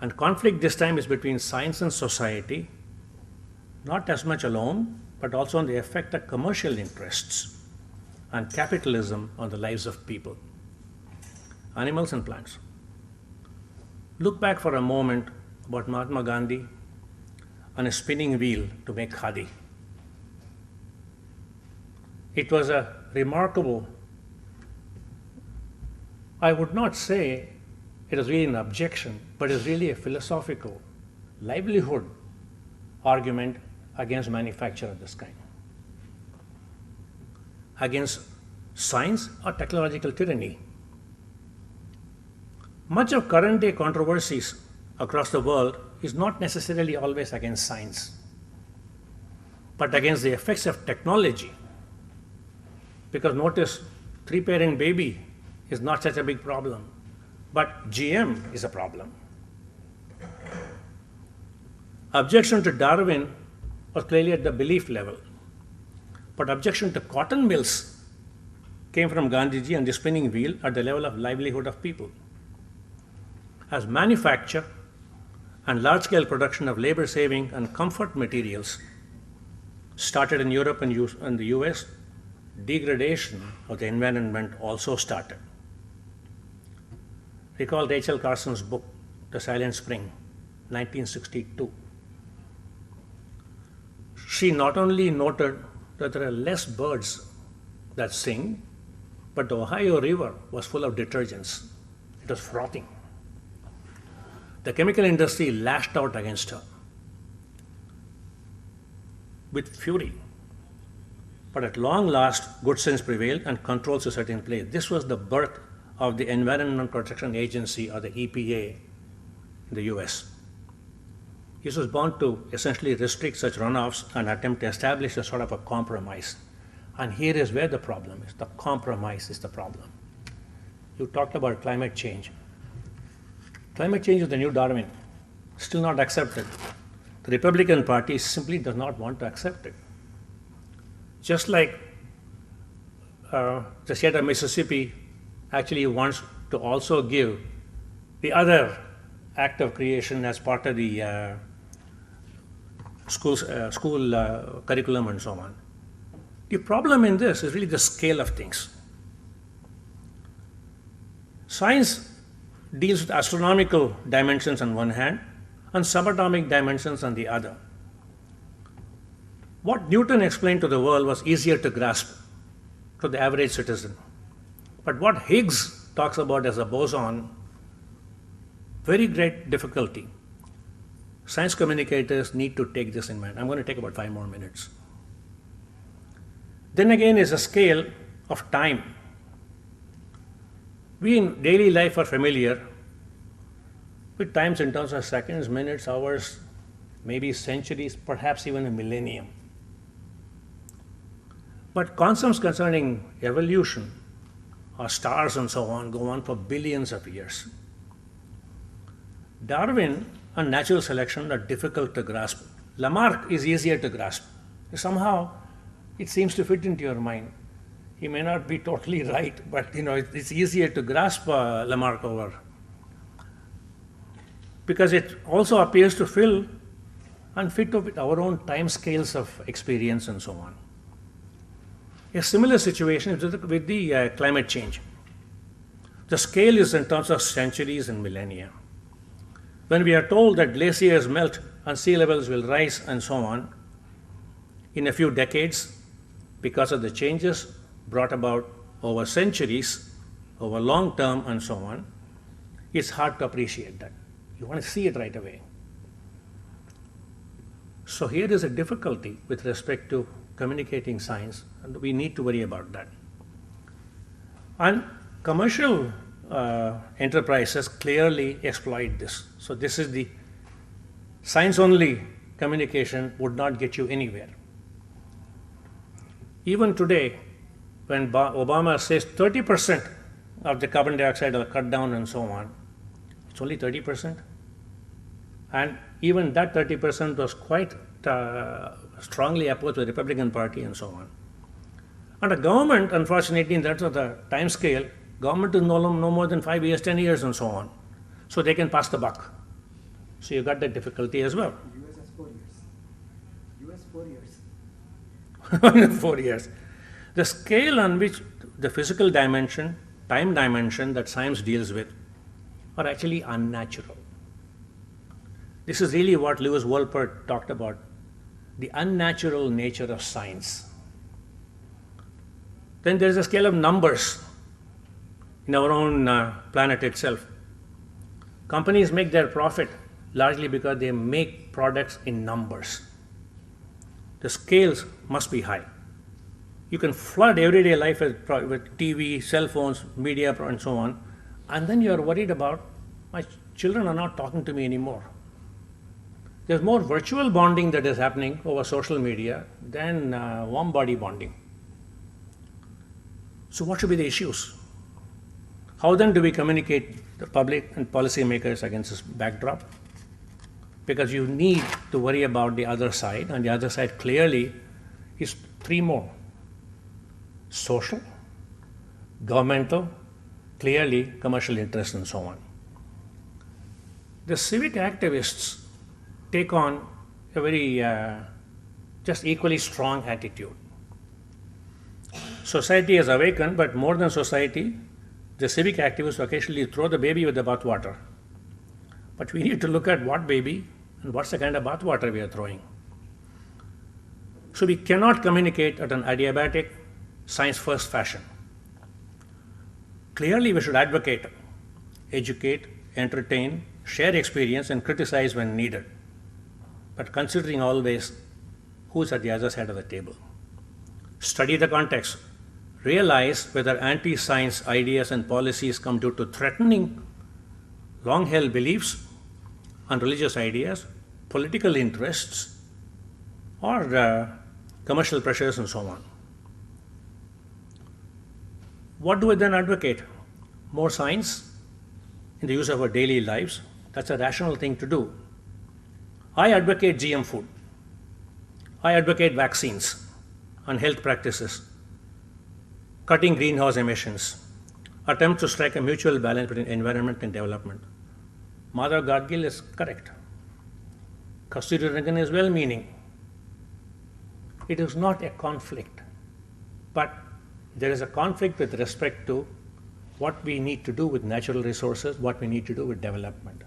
And conflict this time is between science and society, not as much alone, but also on the effect of commercial interests and capitalism on the lives of people, animals and plants. Look back for a moment about Mahatma Gandhi and a spinning wheel to make khadi. It was a remarkable, I would not say it was really an objection, but it's really a philosophical livelihood argument against manufacture of this kind, against science or technological tyranny. Much of current day controversies across the world is not necessarily always against science, but against the effects of technology. Because notice, 3-parent baby is not such a big problem. But GM is a problem. Objection to Darwin was clearly at the belief level. But objection to cotton mills came from Gandhiji and the spinning wheel at the level of livelihood of people. As manufacture and large-scale production of labor-saving and comfort materials started in Europe and the US, degradation of the environment also started. Recall Rachel Carson's book, The Silent Spring, 1962. She not only noted that there are less birds that sing, but the Ohio River was full of detergents. It was frothing. The chemical industry lashed out against her with fury. But at long last, good sense prevailed and controls were set in place. This was the birth of the Environmental Protection Agency, or the EPA, in the US. This was bound to essentially restrict such runoffs and attempt to establish a sort of a compromise. And here is where the problem is. The compromise is the problem. You talked about climate change. Climate change is the new Darwin, still not accepted. The Republican Party simply does not want to accept it. Just like the state of Mississippi actually wants to also give the act of creation as part of the school curriculum and so on. The problem in this is really the scale of things. Science deals with astronomical dimensions on one hand and subatomic dimensions on the other. What Newton explained to the world was easier to grasp to the average citizen. But what Higgs talks about as a boson, very great difficulty. Science communicators need to take this in mind. I'm going to take about 5 more minutes. Then again is a scale of time. We in daily life are familiar with times in terms of seconds, minutes, hours, maybe centuries, perhaps even a millennium. But concepts concerning evolution or stars and so on go on for billions of years. Darwin and natural selection are difficult to grasp. Lamarck is easier to grasp. Somehow it seems to fit into your mind. He may not be totally right, but it's easier to grasp Lamarck over, because it also appears to fill and fit with our own time scales of experience and so on. A similar situation is with the climate change. The scale is in terms of centuries and millennia. When we are told that glaciers melt and sea levels will rise and so on in a few decades because of the changes brought about over centuries, over long term and so on, it's hard to appreciate that. You want to see it right away. So here is a difficulty with respect to communicating science, and we need to worry about that. And commercial enterprises clearly exploit this. So this is the science-only communication would not get you anywhere. Even today, when Obama says 30% of the carbon dioxide will cut down and so on, it's only 30%. And even that 30% was quite strongly opposed to the Republican Party and so on. And the government, unfortunately, in terms of the time scale, government is no more than 5 years, 10 years and so on. So they can pass the buck. So you got that difficulty as well. US has 4 years. US 4 years. 4 years. The scale on which the physical dimension, time dimension that science deals with are actually unnatural. This is really what Lewis Wolpert talked about, the unnatural nature of science. Then there is a scale of numbers in our own planet itself. Companies make their profit largely because they make products in numbers. The scales must be high. You can flood everyday life with TV, cell phones, media, and so on, and then you are worried about, my children are not talking to me anymore. There's more virtual bonding that is happening over social media than warm body bonding. So what should be the issues? How then do we communicate the public and policymakers against this backdrop, because you need to worry about the other side, and the other side clearly is three more: social, governmental, clearly commercial interests, and so on. The civic activists take on a very just equally strong attitude. Society has awakened, but more than society, the civic activists occasionally throw the baby with the bathwater. But we need to look at what baby and what's the kind of bathwater we are throwing. So we cannot communicate at an adiabatic, science-first fashion. Clearly, we should advocate, educate, entertain, share experience, and criticize when needed, but considering always who's at the other side of the table. Study the context. Realize whether anti-science ideas and policies come due to threatening long-held beliefs and religious ideas, political interests, or commercial pressures, and so on. What do we then advocate? More science in the use of our daily lives. That's a rational thing to do. I advocate GM food. I advocate vaccines and health practices, cutting greenhouse emissions, attempts to strike a mutual balance between environment and development. Madhav Gadgil is correct. Kasturi Rangan is well-meaning. It is not a conflict, but there is a conflict with respect to what we need to do with natural resources, what we need to do with development.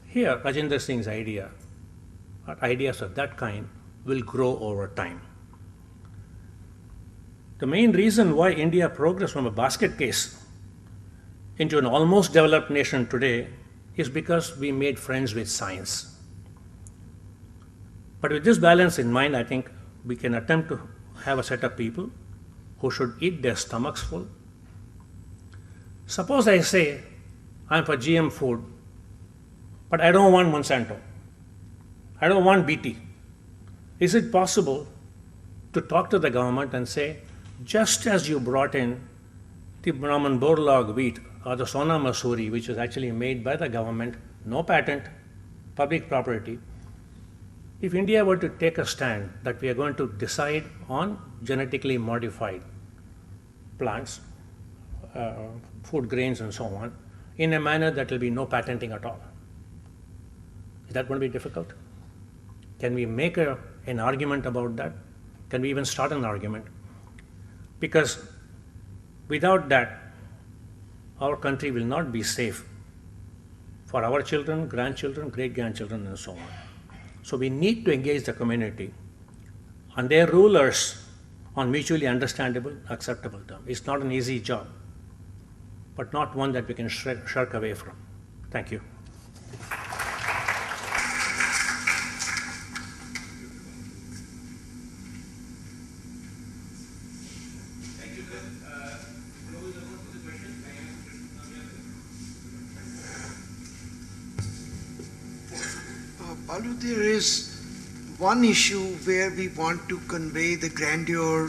Here, Rajendra Singh's idea, or ideas of that kind, will grow over time. The main reason why India progressed from a basket case into an almost developed nation today is because we made friends with science. But with this balance in mind, I think we can attempt to have a set of people who should eat their stomachs full. Suppose I say, I'm for GM food, but I don't want Monsanto. I don't want BT. Is it possible to talk to the government and say, just as you brought in the Brahman Borlaug wheat or the Sona Masuri, which is actually made by the government, no patent, public property, if India were to take a stand that we are going to decide on genetically modified plants, food grains and so on, in a manner that will be no patenting at all, is that going to be difficult? Can we make an argument about that? Can we even start an argument? Because without that, our country will not be safe for our children, grandchildren, great-grandchildren, and so on. So we need to engage the community and their rulers on mutually understandable, acceptable terms. It's not an easy job, but not one that we can shirk away from. Thank you. Balu, there is one issue where we want to convey the grandeur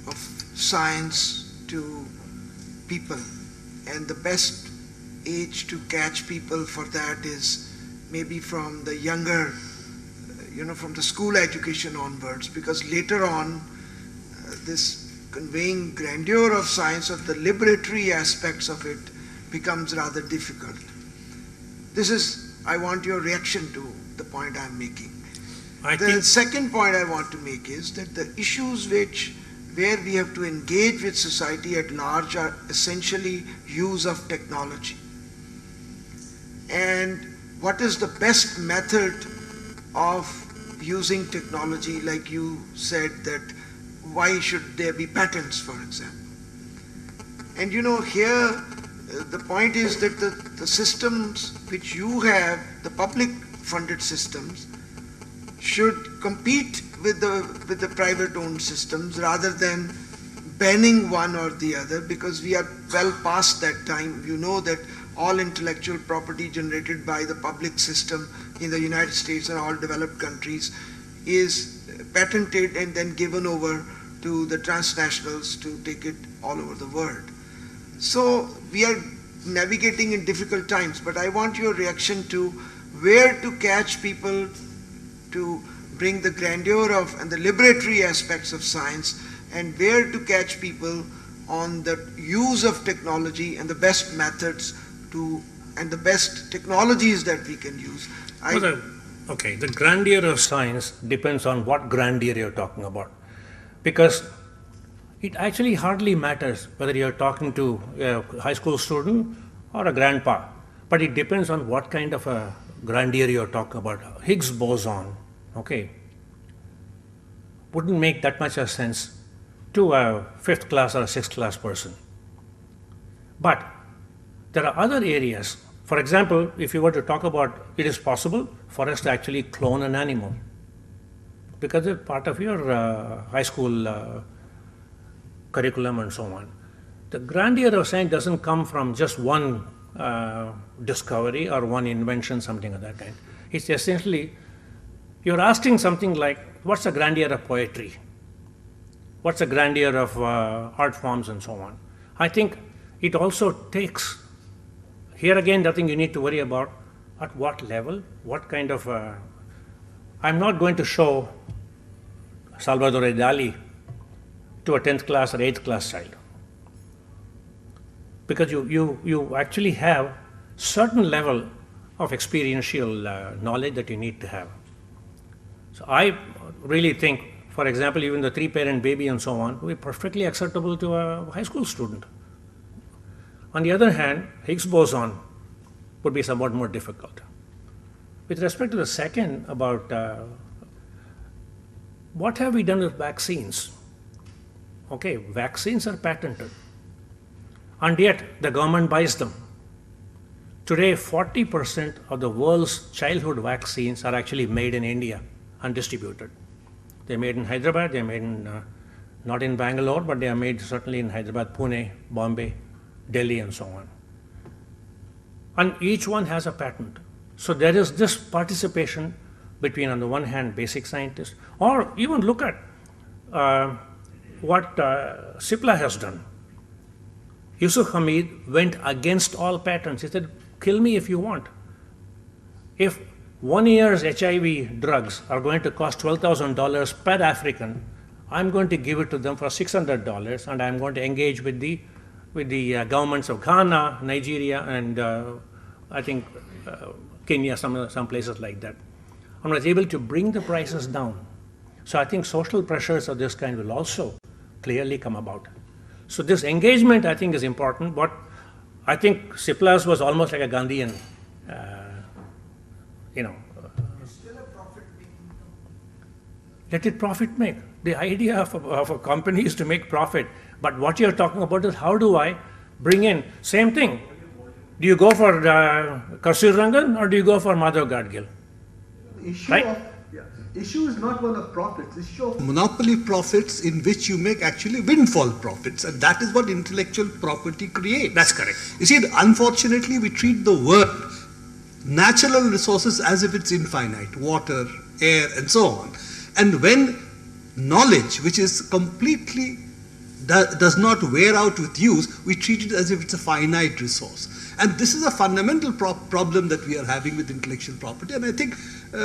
of science to people, and the best age to catch people for that is maybe from the younger, from the school education onwards, because later on this conveying grandeur of science, of the liberatory aspects of it, becomes rather difficult. I want your reaction to the point I'm making. The second point I want to make is that the issues where we have to engage with society at large are essentially use of technology. And what is the best method of using technology, like you said, that why should there be patents, for example? And here the point is that the systems which you have, the public funded systems, should compete with the private owned systems rather than banning one or the other, because we are well past that time. You know that all intellectual property generated by the public system in the United States and all developed countries is patented and then given over to the transnationals to take it all over the world. So we are navigating in difficult times, but I want your reaction to where to catch people to bring the grandeur of and the liberatory aspects of science, and where to catch people on the use of technology and the best methods to and the best technologies that we can use. Okay, the grandeur of science depends on what grandeur you're talking about, because it actually hardly matters whether you're talking to a high school student or a grandpa, but it depends on what kind of a grandeur you're talking about. Higgs boson, okay, wouldn't make that much of sense to a 5th class or a 6th class person. But there are other areas. For example, if you were to talk about, it is possible for us to actually clone an animal, because it's part of your high school curriculum and so on. The grandeur of science doesn't come from just one discovery or one invention, something of that kind. It's essentially, you're asking something like, what's the grandeur of poetry? What's the grandeur of art forms and so on? I think it also takes, here again, nothing you need to worry about at what level, what kind of, I'm not going to show Salvador Dali to a 10th class or 8th class child, because you actually have certain level of experiential knowledge that you need to have. So I really think, for example, even the 3-parent baby and so on, will be perfectly acceptable to a high school student. On the other hand, Higgs boson would be somewhat more difficult. With respect to the second about what have we done with vaccines? Okay, vaccines are patented, and yet the government buys them. Today, 40% of the world's childhood vaccines are actually made in India and distributed. They're made in Hyderabad, they're made in, not in Bangalore, but they are made certainly in Hyderabad, Pune, Bombay, Delhi, and so on. And each one has a patent. So there is this participation between, on the one hand, basic scientists, or even look at what Cipla has done. Yusuf Hamid went against all patents. He said, kill me if you want. If 1 year's HIV drugs are going to cost $12,000 per African, I'm going to give it to them for $600, and I'm going to engage with the governments of Ghana, Nigeria, and I think Kenya, some places like that. And was able to bring the prices down. So I think social pressures of this kind will also clearly come about. So this engagement, I think, is important. But I think Cipla's was almost like a Gandhian, let it profit make. The idea of a company is to make profit. But what you're talking about is, how do I bring in, same thing. Do you go for Kasur Rangan or do you go for Madhav Gadgil? Issue is not one of profits. Issue of monopoly profits in which you make actually windfall profits, and that is what intellectual property creates. That's correct. You see, unfortunately, we treat the world, natural resources, as if it's infinite, water, air, and so on. And when knowledge, which is completely does not wear out with use, we treat it as if it's a finite resource. And this is a fundamental problem that we are having with intellectual property. And I think,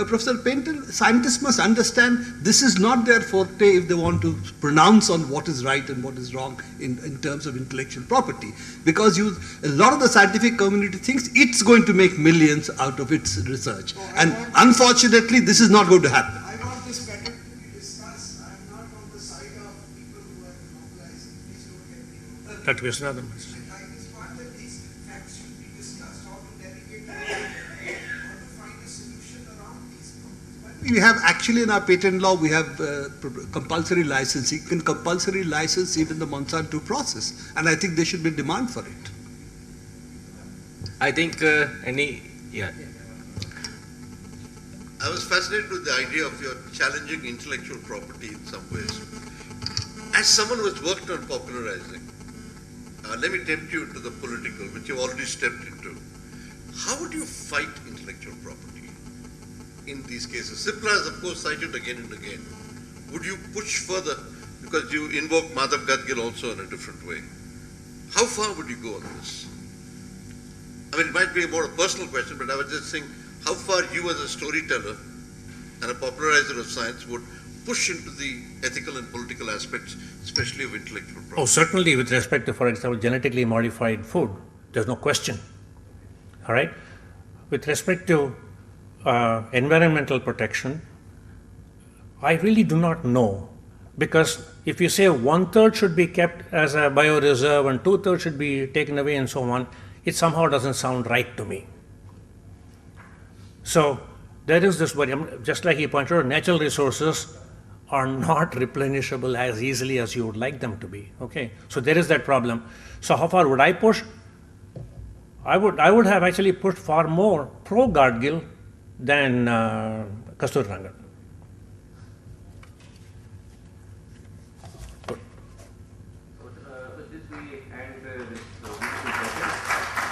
Professor Painter, scientists must understand this is not their forte if they want to pronounce on what is right and what is wrong in terms of intellectual property. Because a lot of the scientific community thinks it's going to make millions out of its research. And unfortunately, this is not going to happen. I want this better to be discussed. I'm not on the side of people who are mobilizing. Please don't get me wrong. That was another message. We have actually in our patent law, we have compulsory licensing. You can compulsory license even the Monsanto process. And I think there should be demand for it. I think I was fascinated with the idea of your challenging intellectual property in some ways. As someone who has worked on popularizing, let me tempt you into the political, which you've already stepped into. How would you fight intellectual property in these cases? Cipla is, of course, cited again and again. Would you push further? Because you invoke Madhav Gadgil also in a different way. How far would you go on this? I mean, it might be more a personal question, but I was just saying how far you as a storyteller and a popularizer of science would push into the ethical and political aspects, especially of intellectual property. Oh, certainly with respect to, for example, genetically modified food, there's no question. All right? With respect to environmental protection, I really do not know, because if you say 1/3 should be kept as a bioreserve and 2/3 should be taken away and so on, it somehow doesn't sound right to me. So there is this worry, just like he pointed out, natural resources are not replenishable as easily as you would like them to be. Okay, so there is that problem. So how far would I push? I would have actually pushed far more pro Gadgil than Kasturi Rangan. With this we end this session.